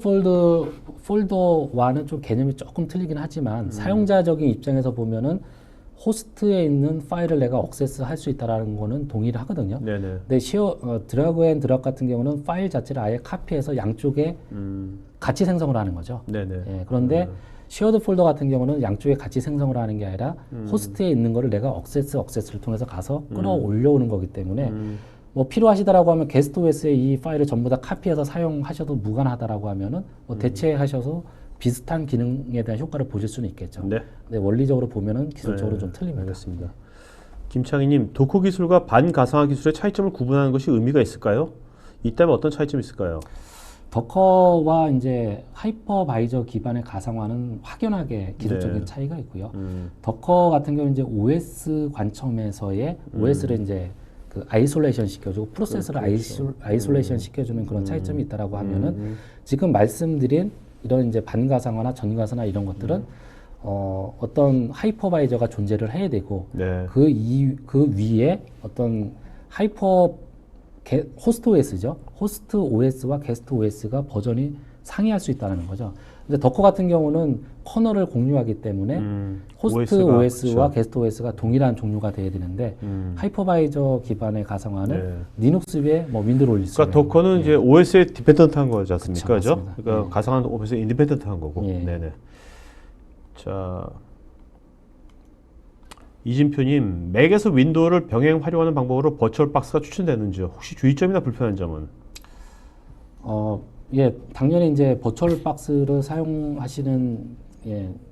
폴더와는 좀 개념이 조금 틀리긴 하지만 사용자적인 입장에서 보면은 호스트에 있는 파일을 내가 억세스 할 수 있다라는 거는 동의를 하거든요. 네네. 근데 드래그 앤 드랍 같은 경우는 파일 자체를 아예 카피해서 양쪽에 같이 생성을 하는 거죠. 네네. 예, 그런데 쉐어드 폴더 같은 경우는 양쪽에 같이 생성을 하는 게 아니라 호스트에 있는 거를 내가 억세스를 통해서 가서 끌어올려오는 거기 때문에 뭐 필요하시다라고 하면 게스트 OS에 이 파일을 전부 다 카피해서 사용하셔도 무관하다라고 하면은 뭐 대체하셔서 비슷한 기능에 대한 효과를 보실 수는 있겠죠. 네. 근데 원리적으로 보면은 기술적으로 네, 좀 틀립니다. 알겠습니다. 김창희님, 도커 기술과 반가상화 기술의 차이점을 구분하는 것이 의미가 있을까요? 있다면 어떤 차이점이 있을까요? 더커와 이제 하이퍼바이저 기반의 가상화는 확연하게 기술적인 네. 차이가 있고요. 더커 같은 경우는 이제 OS 관점에서의 OS를 이제 그 아이솔레이션 시켜주고 프로세서를 아이솔레이션 시켜주는 그런 차이점이 있다라고 하면은 지금 말씀드린 이런 이제 반가상화나 전가상화 이런 것들은 어떤 하이퍼바이저가 존재를 해야 되고 네. 그 위에 어떤 호스트 OS죠. 호스트 OS와 게스트 OS가 버전이 상이할 수 있다는 거죠. 근데 더커 같은 경우는 커널을 공유하기 때문에 호스트 OS와 그렇죠. 게스트 OS가 동일한 종류가 돼야 되는데 하이퍼바이저 기반의 가상화는 네. 리눅스 위에 뭐 윈도우를 올릴 수 그러니까 있는 도커는 이제 OS에 디펜던트한 거지 않습니까? 그쵸, 그죠? 맞습니다. 그러니까 예. 가상한 OS에 인디펜던트한 거고. 예. 네네. 자, 이진표님, 맥에서 윈도우를 병행 활용하는 방법으로 버추얼 박스가 추천되는지요? 혹시 주의점이나 불편한 점은? 예, 당연히 이제 버추얼 박스를 사용하시는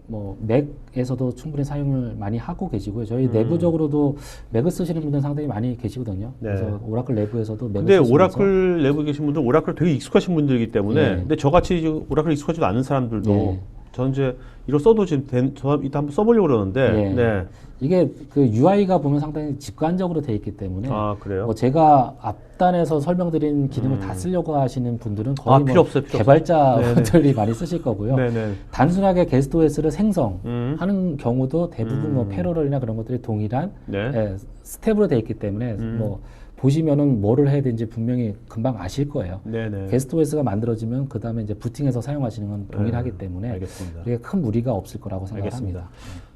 뭐 맥에서도 충분히 사용을 많이 하고 계시고요. 저희 내부적으로도 맥을 쓰시는 분들 상당히 많이 계시거든요. 네. 그래서 오라클 내부에서도 맥을 근데 쓰시면서 오라클 내부에 계신 분들 오라클 되게 익숙하신 분들이기 때문에 예. 근데 저같이 오라클 익숙하지도 않은 사람들도 예. 저는 이제 이거 써도 지금 저 이따 한번 써보려고 그러는데 예. 네. 이게 그 UI가 보면 상당히 직관적으로 되어 있기 때문에 아 그래요? 뭐 제가 앞단에서 설명드린 기능을 다 쓰려고 하시는 분들은 거의 필요 뭐 없어요, 필요 개발자들이 많이 쓰실 거고요. 네네. 단순하게 게스트 OS를 생성하는 경우도 대부분 뭐 패러럴이나 그런 것들이 동일한 네. 스텝으로 되어 있기 때문에 뭐 보시면은 뭐를 해야 되는지 분명히 금방 아실 거예요. 네네. 게스트 OS가 만들어지면 그 다음에 이제 부팅해서 사용하시는 건 동일하기 때문에 알겠습니다. 그게 큰 무리가 없을 거라고 생각합니다. 알겠습니다.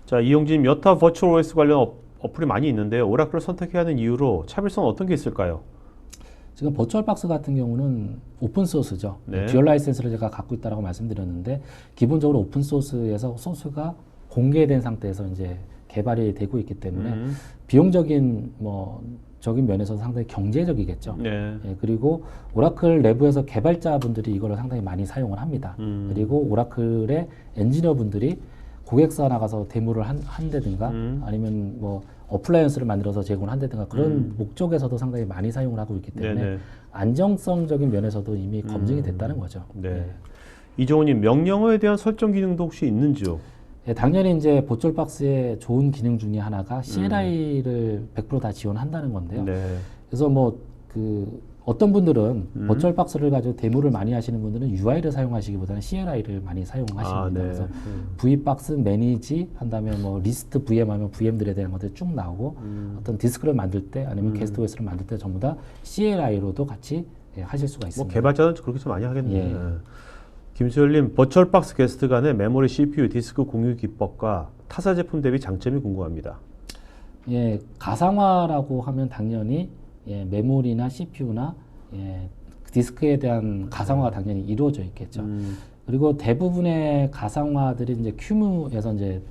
자, 이용진 여타 버추얼 OS 관련 어플이 많이 있는데요. 오라클을 선택해야 하는 이유로 차별성은 어떤 게 있을까요? 지금 버추얼박스 같은 경우는 오픈 소스죠. 네. 듀얼 라이센스를 제가 갖고 있다라고 말씀드렸는데 기본적으로 오픈 소스에서 소스가 공개된 상태에서 이제 개발이 되고 있기 때문에 비용적인 적인 면에서 상당히 경제적이겠죠. 네. 예, 그리고 오라클 내부에서 개발자분들이 이걸 상당히 많이 사용을 합니다. 그리고 오라클의 엔지니어분들이 고객사 나가서 데모를 한다든가 아니면 어플라이언스를 만들어서 제공을 한다든가 그런 목적에서도 상당히 많이 사용을 하고 있기 때문에 네네. 안정성적인 면에서도 이미 검증이 됐다는 거죠. 네. 예. 이종호님, 명령어에 대한 설정 기능도 혹시 있는지요? 예, 당연히 이제 보철박스의 좋은 기능 중에 하나가 CLI를 100%다 지원한다는 건데요. 네. 그래서 어떤 분들은 보철박스를 가지고 데모를 많이 하시는 분들은 UI를 사용하시기보다는 CLI를 많이 사용하십니다. 네. 그래서 V박스 매니지 한 다음에 리스트 VM 하면 VM들에 대한 것들이 쭉 나오고 어떤 디스크를 만들 때 아니면 게스트 OS를 만들 때 전부 다 CLI로도 같이 하실 수가 있습니다. 개발자는 그렇게 좀 많이 하겠네요. 예. 네. 김수열님, 버추얼박스 게스트 간의 메모리, CPU, 디스크 공유 기법과 타사 제품 대비 장점이 궁금합니다. 예, 가상화라고 하면 당연히 메모리나 CPU나 디스크에 대한 가상화가 당연히 이루어져 있겠죠. 그리고 대부분의 가상화들이 이제 큐무에서 이제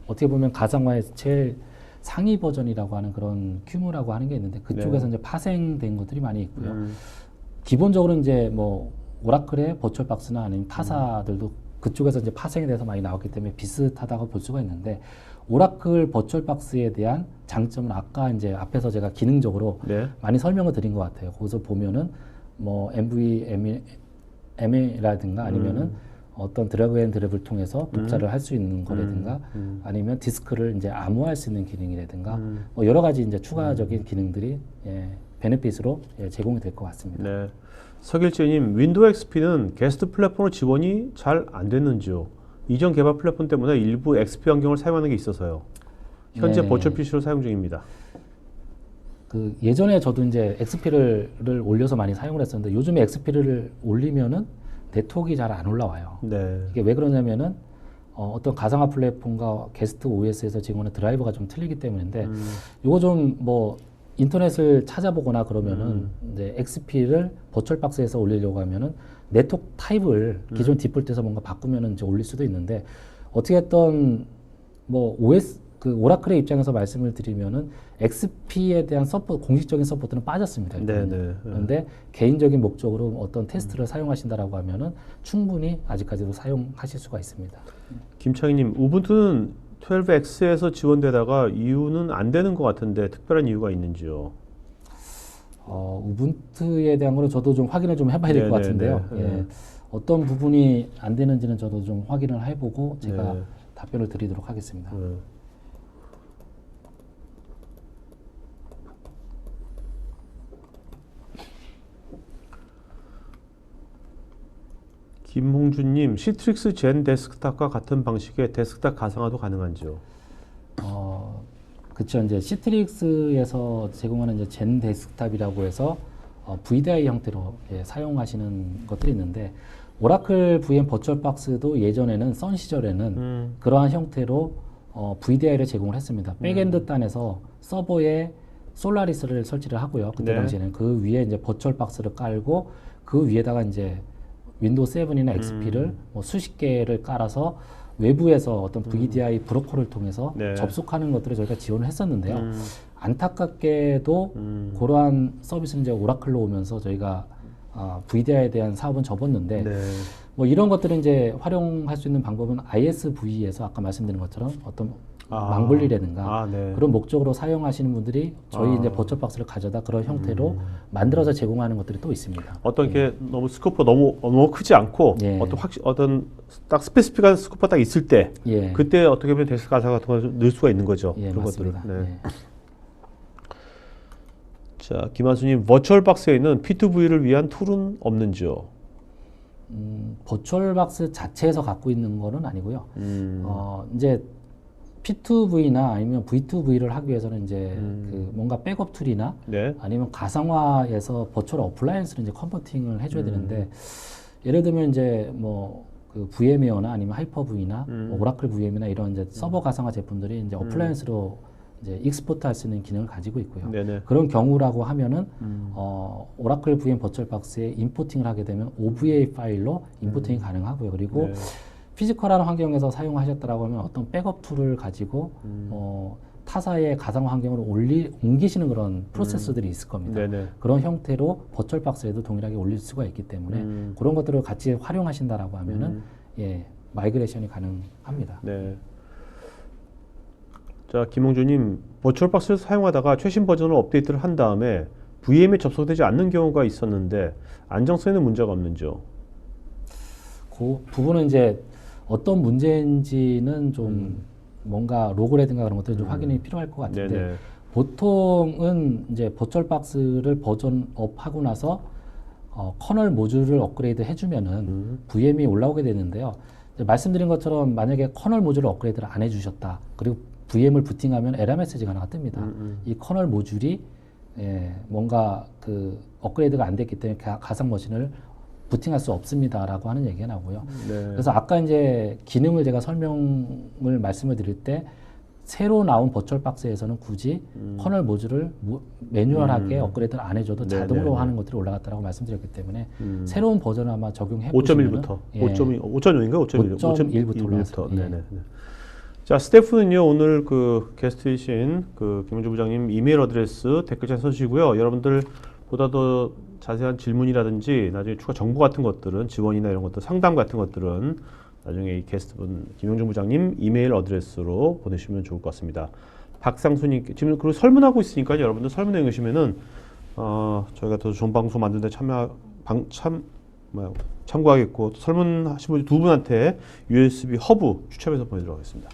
어떻게 보면 가상화의 제일 상위 버전이라고 하는 그런 큐무라고 하는 게 있는데 그쪽에서 이제 파생된 것들이 많이 있고요. 기본적으로 이제 오라클의 버추얼박스나 아니면 타사들도 그쪽에서 이제 파생에 대해서 많이 나왔기 때문에 비슷하다고 볼 수가 있는데 오라클 버추얼박스에 대한 장점은 아까 이제 앞에서 제가 기능적으로 많이 설명을 드린 것 같아요. 거기서 보면은 MVM이라든가 아니면은 어떤 드래그 앤 드랩을 통해서 독자를 할 수 있는 거라든가 아니면 디스크를 이제 암호화할 수 있는 기능이라든가 여러 가지 이제 추가적인 기능들이 베네핏으로 제공이 될 것 같습니다. 네. 서길재님, 윈도우 XP는 게스트 플랫폼으로 지원이 잘 안 됐는지요? 이전 개발 플랫폼 때문에 일부 XP 환경을 사용하는 게 있어서요. 현재 버추얼 PC로 사용 중입니다. 예전에 저도 이제 XP를 올려서 많이 사용을 했었는데 요즘에 XP를 올리면은 네트워크가 잘 안 올라와요. 네. 이게 왜 그러냐면은 어떤 가상화 플랫폼과 게스트 OS에서 제공하는 드라이버가 좀 틀리기 때문인데 요거 좀 인터넷을 찾아보거나 그러면은 이제 XP를 버추얼박스에서 올리려고 하면은 네트워크 타입을 기존 디폴트에서 뭔가 바꾸면은 이제 올릴 수도 있는데 어떻게 했던 OS 오라클의 입장에서 말씀을 드리면은 XP에 대한 공식적인 서포트는 빠졌습니다. 그런데 개인적인 목적으로 어떤 테스트를 사용하신다라고 하면은 충분히 아직까지도 사용하실 수가 있습니다. 김창희님, 우분투는 12X에서 지원되다가 이유는 안 되는 것 같은데 특별한 이유가 있는지요? 우분투에 대한 거는 저도 좀 확인을 좀 해봐야 될 것 같은데요. 어떤 부분이 안 되는지는 저도 좀 확인을 해보고 제가 답변을 드리도록 하겠습니다. 김홍준님, 시트릭스 젠 데스크탑과 같은 방식의 데스크탑 가상화도 가능한지요? 그렇죠. 이제 시트릭스에서 제공하는 이제 젠 데스크탑이라고 해서 VDI 형태로 사용하시는 것들이 있는데 오라클 VM 버추얼박스도 예전에는 선 시절에는 그러한 형태로 VDI를 제공을 했습니다. 백엔드 단에서 서버에 솔라리스를 설치를 하고요. 그때 당시에는 그 위에 이제 버추얼박스를 깔고 그 위에다가 이제 윈도우 7이나 XP를 수십 개를 깔아서 외부에서 어떤 VDI 브로커를 통해서 접속하는 것들을 저희가 지원을 했었는데요. 안타깝게도 그러한 서비스는 이제 오라클로 오면서 저희가 VDI에 대한 사업은 접었는데 이런 것들을 이제 활용할 수 있는 방법은 ISV에서 아까 말씀드린 것처럼 어떤 망블리라든가 그런 목적으로 사용하시는 분들이 저희 이제 버추얼박스를 가져다 그런 형태로 만들어서 제공하는 것들이 또 있습니다. 어떤 게 너무 스코프가 너무 크지 않고 어떤 딱 스페시픽한 스코프가 딱 있을 때 그때 어떻게 보면 데스크 가상화 같은 걸 넣을 수가 있는 거죠. 그런 맞습니다. 것들을. 자, 김한수님, 버추얼박스에 있는 P2V를 위한 툴은 없는지요? 버추얼박스 자체에서 갖고 있는 거는 아니고요. 이제 P2V나 아니면 V2V를 하기 위해서는 이제 뭔가 백업 툴이나 아니면 가상화에서 버추얼 어플라이언스를 이제 컨버팅을 해줘야 되는데 예를 들면 이제 그 VM웨어나 아니면 하이퍼V나 오라클 VM이나 이런 이제 서버 가상화 제품들이 이제 어플라이언스로 이제 익스포트 할 수 있는 기능을 가지고 있고요. 네네. 그런 경우라고 하면은 오라클 VM 버추얼박스에 임포팅을 하게 되면 OVA 파일로 임포팅이 가능하고요. 그리고 네. 피지컬한 환경에서 사용하셨다라고 하면 어떤 백업 툴을 가지고 타사의 가상 환경으로 옮기시는 그런 프로세스들이 있을 겁니다. 네네. 그런 형태로 버추얼박스에도 동일하게 올릴 수가 있기 때문에 그런 것들을 같이 활용하신다라고 하면은 예, 마이그레이션이 가능합니다. 네. 자, 김홍주님, 버추얼박스를 사용하다가 최신 버전을 업데이트를 한 다음에 VM에 접속되지 않는 경우가 있었는데 안정성에는 문제가 없는지요? 그 부분은 이제 어떤 문제인지는 좀 뭔가 로그라든가 그런 것들이 좀 확인이 필요할 것 같은데 네네. 보통은 이제 버추얼박스를 버전업 하고 나서 커널 모듈을 업그레이드 해주면은 VM이 올라오게 되는데요. 이제 말씀드린 것처럼 만약에 커널 모듈을 업그레이드를 안 해주셨다. 그리고 VM을 부팅하면 에러 메시지가 하나 뜹니다. 이 커널 모듈이 예, 뭔가 그 업그레이드가 안 됐기 때문에 가상 머신을 부팅할 수 없습니다라고 하는 얘기가 나오고요. 네. 그래서 아까 이제 기능을 제가 설명을 말씀을 드릴 때 새로 나온 버추얼박스에서는 굳이 커널 모듈을 매뉴얼하게 업그레이드를 안 해줘도 네, 자동으로 네, 네. 하는 것들이 올라갔다고 말씀드렸기 때문에 새로운 버전을 아마 적용해 5.1부터. 보시면 5.0인가? 5.1. 5.1부터 올라갔어요. 네네. 네. 자, 스태프는요, 오늘 그 게스트이신 그 김용주 부장님 이메일 어드레스 댓글창에 써주시고요. 여러분들 보다 더 자세한 질문이라든지 나중에 추가 정보 같은 것들은 지원이나 이런 것들 상담 같은 것들은 나중에 이 게스트분 김용주 부장님 이메일 어드레스로 보내시면 좋을 것 같습니다. 박상수님 지금 그리고 설문하고 있으니까 여러분들 설문해 주시면은 저희가 더 좋은 방송 만드는 데 참고하겠고 또 설문하신 분 두 분한테 USB 허브 추첨해서 보내드리도록 하겠습니다.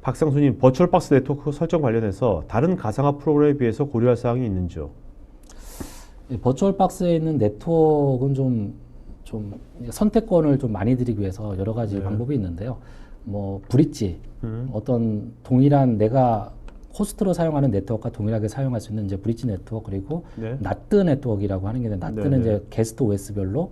박상수님, 버추얼박스 네트워크 설정 관련해서 다른 가상화 프로그램에 비해서 고려할 사항이 있는지요? 버추얼박스에 있는 네트워크는 좀 선택권을 좀 많이 드리기 위해서 여러 가지 네. 방법이 있는데요. 뭐 브릿지, 어떤 동일한 내가 호스트로 사용하는 네트워크와 동일하게 사용할 수 있는 이제 브릿지 네트워크 그리고 네. 나트 네트워크라고 하는 게 있는데 나트는 네, 네. 이제 게스트 OS별로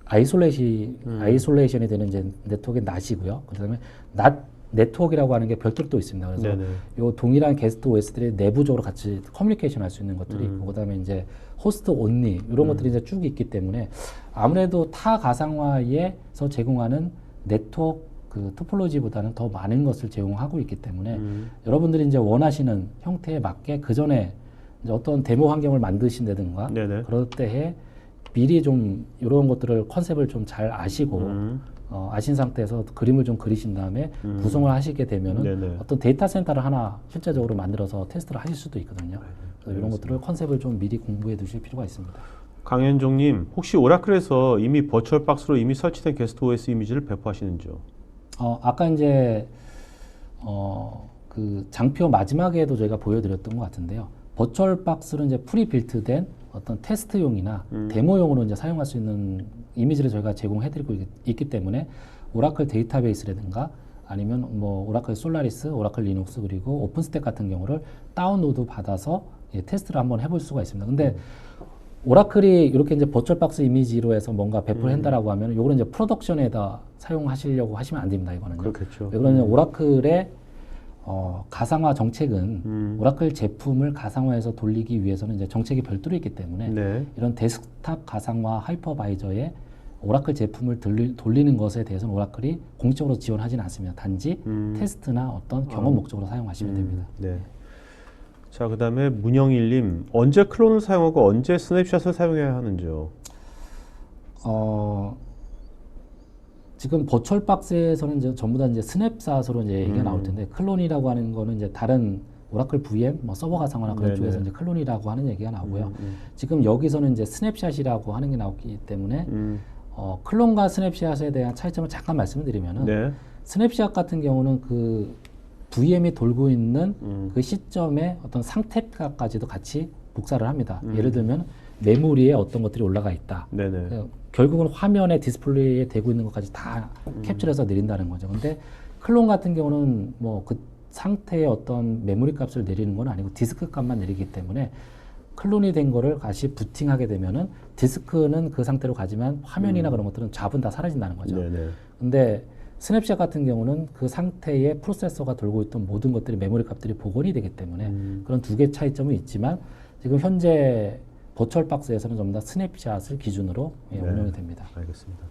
아이솔레이션이 되는 이제 네트워크의 낫이고요. 그다음에 낫 네트워크라고 하는 게 별도로 또 있습니다. 그래서 네네. 요 동일한 게스트 OS들이 내부적으로 같이 커뮤니케이션 할 수 있는 것들이 있고 그다음에 이제 호스트 온리 이런 것들이 이제 쭉 있기 때문에 아무래도 타 가상화에서 제공하는 네트워크 그 토폴로지보다는 더 많은 것을 제공하고 있기 때문에 여러분들이 이제 원하시는 형태에 맞게 그 전에 이제 어떤 데모 환경을 만드신다든가 네네. 그럴 때에 미리 좀 이런 것들을 컨셉을 좀 잘 아시고 아신 상태에서 그림을 좀 그리신 다음에 구성을 하시게 되면은 네네. 어떤 데이터 센터를 하나 실제적으로 만들어서 테스트를 하실 수도 있거든요. 그래서 이런 것들을 컨셉을 좀 미리 공부해 두실 필요가 있습니다. 강현종님, 혹시 오라클에서 이미 버추얼박스로 이미 설치된 게스트 OS 이미지를 배포하시는지요? 아까 이제 그 장표 마지막에도 저희가 보여드렸던 것 같은데요. 버추얼박스는 이제 프리빌트된 어떤 테스트용이나 데모용으로 이제 사용할 수 있는 이미지를 저희가 제공해드리고 있기 때문에 오라클 데이터베이스라든가 아니면 뭐 오라클 솔라리스, 오라클 리눅스 그리고 오픈스택 같은 경우를 다운로드 받아서 테스트를 한번 해볼 수가 있습니다. 근데 오라클이 이렇게 이제 버추얼박스 이미지로 해서 뭔가 배포를 한다라고 하면 요거는 이제 프로덕션에다 사용하시려고 하시면 안 됩니다. 이거는요. 그렇겠죠. 왜 그러냐면 오라클의 가상화 정책은 오라클 제품을 가상화해서 돌리기 위해서는 이제 정책이 별도로 있기 때문에 네. 이런 데스크탑 가상화 하이퍼바이저에 오라클 제품을 돌리는 것에 대해서는 오라클이 공식적으로 지원하지는 않습니다. 단지 테스트나 어떤 경험 목적으로 사용하시면 됩니다. 네. 자, 그 다음에 문영일님, 언제 클론을 사용하고 언제 스냅샷을 사용해야 하는지요? 지금 버추얼박스에서는 이제 전부 다 이제 스냅샷으로 이제 얘기가 나올 텐데 클론이라고 하는 거는 이제 다른 오라클 VM, 뭐 서버 가상화나 그런 네네. 쪽에서 이제 클론이라고 하는 얘기가 나오고요. 지금 여기서는 이제 스냅샷이라고 하는 게 나오기 때문에 클론과 스냅샷에 대한 차이점을 잠깐 말씀드리면은 네. 스냅샷 같은 경우는 그 VM이 돌고 있는 그 시점에 어떤 상태까지도 같이 복사를 합니다. 예를 들면 메모리에 어떤 것들이 올라가 있다. 네네. 결국은 화면에 디스플레이에 되고 있는 것까지 다 캡처해서 내린다는 거죠. 근데 클론 같은 경우는 뭐 그 상태의 어떤 메모리 값을 내리는 건 아니고 디스크 값만 내리기 때문에 클론이 된 거를 다시 부팅하게 되면은 디스크는 그 상태로 가지만 화면이나 그런 것들은 잡은 다 사라진다는 거죠. 네네. 근데 스냅샷 같은 경우는 그 상태에 프로세서가 돌고 있던 모든 것들이 메모리 값들이 복원이 되기 때문에 그런 두 개 차이점은 있지만 지금 현재 버추얼 박스에서는 전부 다 스냅샷을 기준으로 운영이 됩니다. 알겠습니다.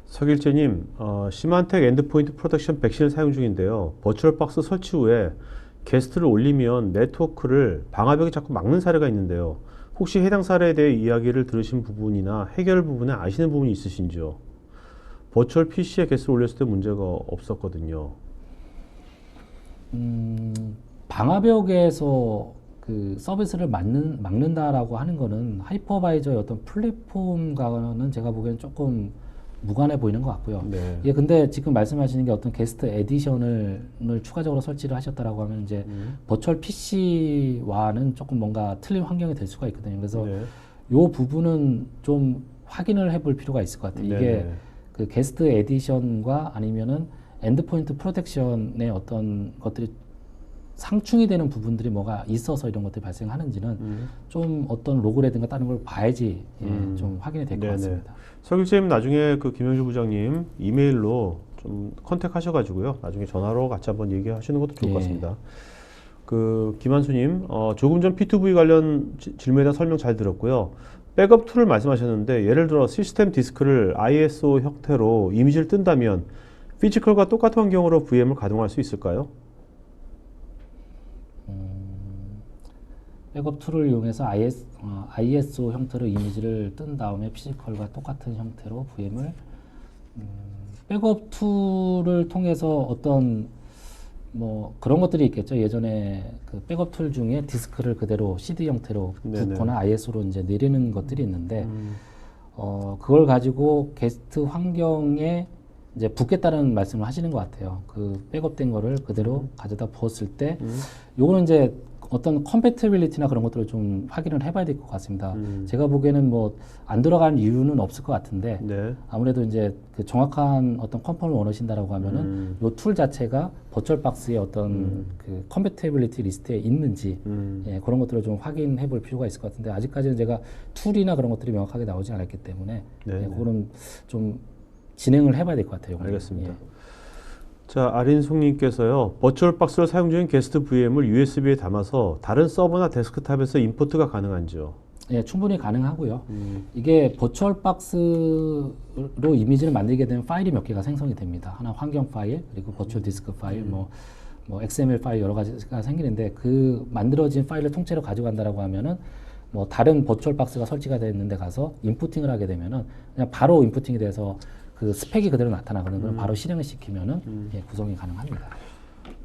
석일재님, 시만텍 엔드포인트 프로텍션 백신을 사용 중인데요. 버추얼 박스 설치 후에 게스트를 올리면 네트워크를 방화벽이 자꾸 막는 사례가 있는데요. 혹시 해당 사례에 대해 이야기를 들으신 부분이나 해결 부분에 아시는 부분이 있으신지요? 버추얼 PC에 게스트를 올렸을 때 문제가 없었거든요. 방화벽에서 그 서비스를 막는다라고 하는 거는 하이퍼바이저의 어떤 플랫폼과는 제가 보기에는 조금 무관해 보이는 것 같고요. 네. 예, 근데 지금 말씀하시는 게 어떤 게스트 에디션을 추가적으로 설치를 하셨다라고 하면 이제 버추얼 PC와는 조금 뭔가 틀린 환경이 될 수가 있거든요. 그래서 네. 요 부분은 좀 확인을 해볼 필요가 있을 것 같아요. 이게 네네. 그 게스트 에디션과 아니면은 엔드포인트 프로텍션의 어떤 것들이 상충이 되는 부분들이 뭐가 있어서 이런 것들이 발생하는지는 좀 어떤 로그라든가 다른 걸 봐야지 좀 확인이 될 것 네네. 같습니다. 석일재님 나중에 그 김영주 부장님 이메일로 좀 컨택하셔가지고요. 나중에 전화로 같이 한번 얘기하시는 것도 좋을 것 예. 같습니다. 그 김한수님, 조금 전 P2V 관련 질문에 대한 설명 잘 들었고요. 백업 툴을 말씀하셨는데 예를 들어 시스템 디스크를 ISO 형태로 이미지를 뜬다면 피지컬과 똑같은 환경으로 VM을 가동할 수 있을까요? 백업 툴을 이용해서 ISO 형태로 이미지를 뜬 다음에 피지컬과 똑같은 형태로 VM을 백업 툴을 통해서 어떤 뭐 그런 것들이 있겠죠. 예전에 그 백업 툴 중에 디스크를 그대로 CD 형태로 네네. 붓거나 ISO로 이제 내리는 것들이 있는데 그걸 가지고 게스트 환경에 이제 붓겠다는 말씀을 하시는 것 같아요. 그 백업된 거를 그대로 가져다 부었을 때 요거는 이제 어떤 컴패티빌리티나 그런 것들을 좀 확인을 해봐야 될 것 같습니다. 제가 보기에는 뭐 안 들어간 이유는 없을 것 같은데 네. 아무래도 이제 그 정확한 어떤 컨펌을 원하신다라고 하면은 요 툴 자체가 버추얼 박스의 어떤 그 컴패티빌리티 리스트에 있는지 예, 그런 것들을 좀 확인해 볼 필요가 있을 것 같은데 아직까지는 제가 툴이나 그런 것들이 명확하게 나오지 않았기 때문에 네, 예, 그거는 좀 진행을 해봐야 될 것 같아요. 이거는. 알겠습니다. 예. 자, 아린송님께서요. 버추얼 박스를 사용 중인 게스트 VM을 USB에 담아서 다른 서버나 데스크탑에서 임포트가 가능한지요? 예, 충분히 가능하고요. 이게 버추얼 박스로 이미지를 만들게 되면 파일이 몇 개가 생성이 됩니다. 하나 환경 파일, 그리고 버추얼 디스크 파일, 뭐 XML 파일 여러 가지가 생기는데 그 만들어진 파일을 통째로 가져간다라고 하면은 뭐 다른 버추얼 박스가 설치가 되어 있는 데 가서 인푸팅을 하게 되면은 그냥 바로 인푸팅이 돼서 그 스펙이 그대로 나타나거든요. 그럼 바로 실행을 시키면은 예, 구성이 가능합니다.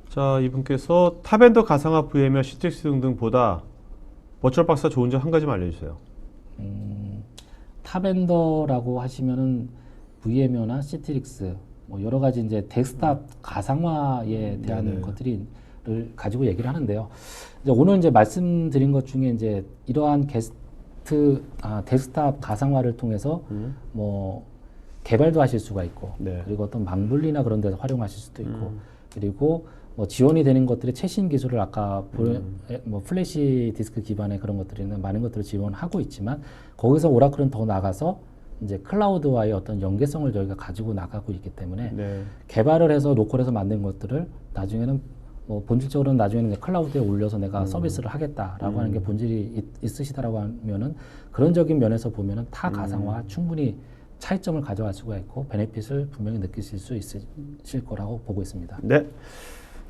자, 이분께서 탑엔더 가상화 VM이나 시트릭스 등등보다 버추얼 박스가 좋은 점 한 가지만 알려주세요. 탑엔더라고 하시면은 VM이나 시트릭스 뭐 여러 가지 이제 데스크탑 가상화에 대한 네네. 것들을 가지고 얘기를 하는데요. 이제 오늘 이제 말씀드린 것 중에 이제 이러한 데스크탑 가상화를 통해서 뭐 개발도 하실 수가 있고 네. 그리고 어떤 망블리나 그런 데서 활용하실 수도 있고 그리고 뭐 지원이 되는 것들의 최신 기술을 아까 뭐 플래시 디스크 기반의 그런 것들이나 많은 것들을 지원하고 있지만 거기서 오라클은 더 나가서 이제 클라우드와의 어떤 연계성을 저희가 가지고 나가고 있기 때문에 네. 개발을 해서 로컬에서 만든 것들을 나중에는 뭐 본질적으로는 나중에는 이제 클라우드에 올려서 내가 서비스를 하겠다라고 하는 게 본질이 있으시다라고 하면은 그런적인 면에서 보면은 타 가상화 충분히 차이점을 가져갈 수가 있고 베네핏을 분명히 느끼실 수 있으실 거라고 보고 있습니다. 네.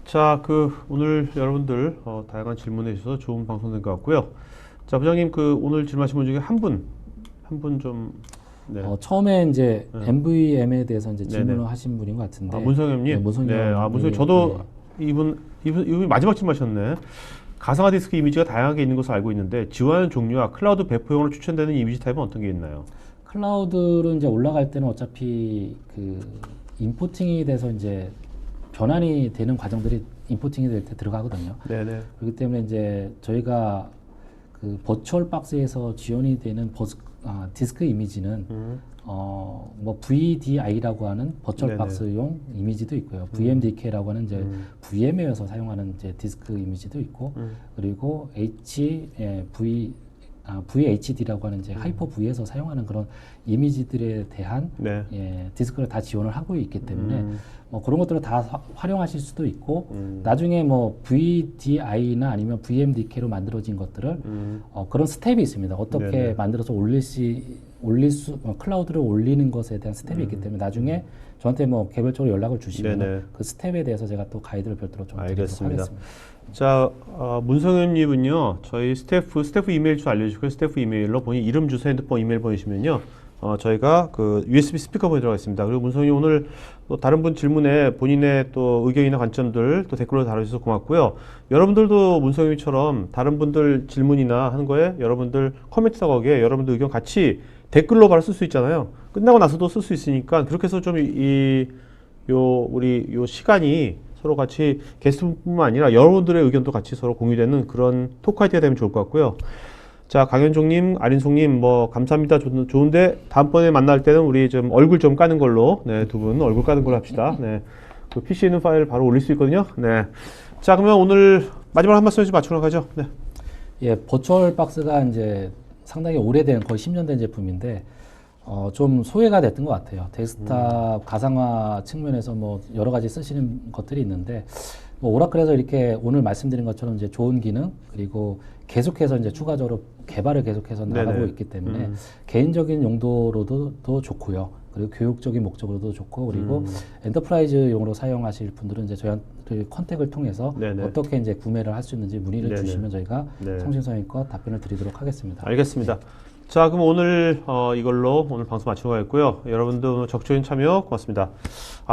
자, 오늘 여러분들 다양한 질문해 주셔서 좋은 방송 된 것 같고요. 자, 부장님 오늘 질문하신 분 중에 한 분 좀 네. 처음에 이제 네. MVM에 대해서 이제 네네. 질문을 하신 분인 것 같은데. 문성엽님. 네, 문성엽. 네, 문성엽. 네, 저도 네. 이분이 마지막 질문하셨네. 가상화 디스크 이미지가 다양하게 있는 것을 알고 있는데 지원하는 종류와 클라우드 배포용으로 추천되는 이미지 타입은 어떤 게 있나요? 클라우드로 이제 올라갈 때는 어차피 그 임포팅이 돼서 이제 변환이 되는 과정들이 임포팅이 될 때 들어가거든요. 네네. 그렇기 때문에 이제 저희가 그 버추얼 박스에서 지원이 되는 디스크 이미지는 뭐 VDI라고 하는 버추얼 네네. 박스용 이미지도 있고요. VMDK라고 하는 이제 VM웨어에서 사용하는 이제 디스크 이미지도 있고 그리고 HV VHD라고 하는 이제 하이퍼 V에서 사용하는 그런 이미지들에 대한 네. 예, 디스크를 다 지원을 하고 있기 때문에 뭐 그런 것들을 다 활용하실 수도 있고 나중에 뭐 VDI나 아니면 VMDK로 만들어진 것들을 그런 스텝이 있습니다. 어떻게 네네. 만들어서 클라우드를 올리는 것에 대한 스텝이 있기 때문에 나중에 저한테 뭐 개별적으로 연락을 주시면 네네. 그 스텝에 대해서 제가 또 가이드를 별도로 좀 드리도록 알겠습니다. 하겠습니다. 자, 문성현님은요, 저희 스태프 이메일 좀 알려주시고요. 스태프 이메일로 본인 이름, 주소, 핸드폰, 이메일 보내시면요, 저희가 그 USB 스피커 보내드리도록 하겠습니다. 그리고 문성현님 오늘 또 다른 분 질문에 본인의 또 의견이나 관점들 또 댓글로 달아주셔서 고맙고요. 여러분들도 문성현님처럼 다른 분들 질문이나 하는 거에 여러분들 코멘트 작업에 여러분들 의견 같이 댓글로 바로 쓸 수 있잖아요. 끝나고 나서도 쓸 수 있으니까 그렇게 해서 좀 우리 요 시간이 서로 같이 게스트뿐만 아니라 여러분들의 의견도 같이 서로 공유되는 그런 토크하이트가 되면 좋을 것 같고요. 자, 강현종님, 아린송님, 뭐 감사합니다. 좋은데 다음번에 만날 때는 우리 좀 얼굴 좀 까는 걸로, 네, 두 분 얼굴 까는 걸로 합시다. 네, 그 PC 있는 파일 바로 올릴 수 있거든요. 네, 자, 그러면 오늘 마지막 한 말씀 해주시고 맞추도록 하죠. 네. 예, 버추얼 박스가 이제 상당히 오래된 거의 10년 된 제품인데 좀 소외가 됐던 것 같아요. 데스크탑 가상화 측면에서 뭐 여러 가지 쓰시는 것들이 있는데 뭐 오라클에서 이렇게 오늘 말씀드린 것처럼 이제 좋은 기능 그리고 계속해서 이제 추가적으로 개발을 계속해서 나가고 네네. 있기 때문에 개인적인 용도로도 좋고요. 그리고 교육적인 목적으로도 좋고 그리고 엔터프라이즈용으로 사용하실 분들은 이제 저희한테 컨택을 통해서 네네. 어떻게 이제 구매를 할 수 있는지 문의를 네네. 주시면 저희가 네. 성심성의껏 답변을 드리도록 하겠습니다. 알겠습니다. 자, 그럼 오늘 이걸로 오늘 방송 마치고 가겠고요. 여러분들 오늘 적극적인 참여 고맙습니다.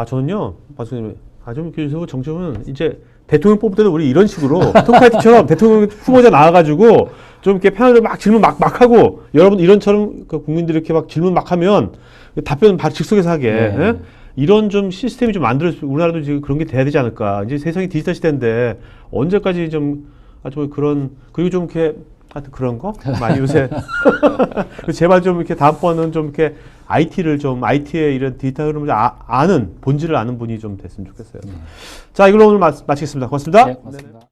저는요, 방송님, 좀 이렇게 정점은 이제 대통령 뽑을 때도 우리 이런 식으로 토크파이트처럼 대통령 후보자 나와가지고 좀 이렇게 패널을 막 질문 막 하고 여러분 이런처럼 그 국민들이 이렇게 막 질문 막 하면 답변 바로 즉석에서 하게 네. 예? 이런 좀 시스템이 좀 우리나라도 지금 그런 게 돼야 되지 않을까. 이제 세상이 디지털 시대인데 언제까지 좀 그런 그리고 좀 이렇게 하여튼 그런 거 많이 요새 제발 좀 이렇게 다음번은 좀 이렇게 IT의 이런 디지털 흐름을 본질을 아는 분이 좀 됐으면 좋겠어요. 자, 이걸로 오늘 마치겠습니다. 고맙습니다. 네, 고맙습니다.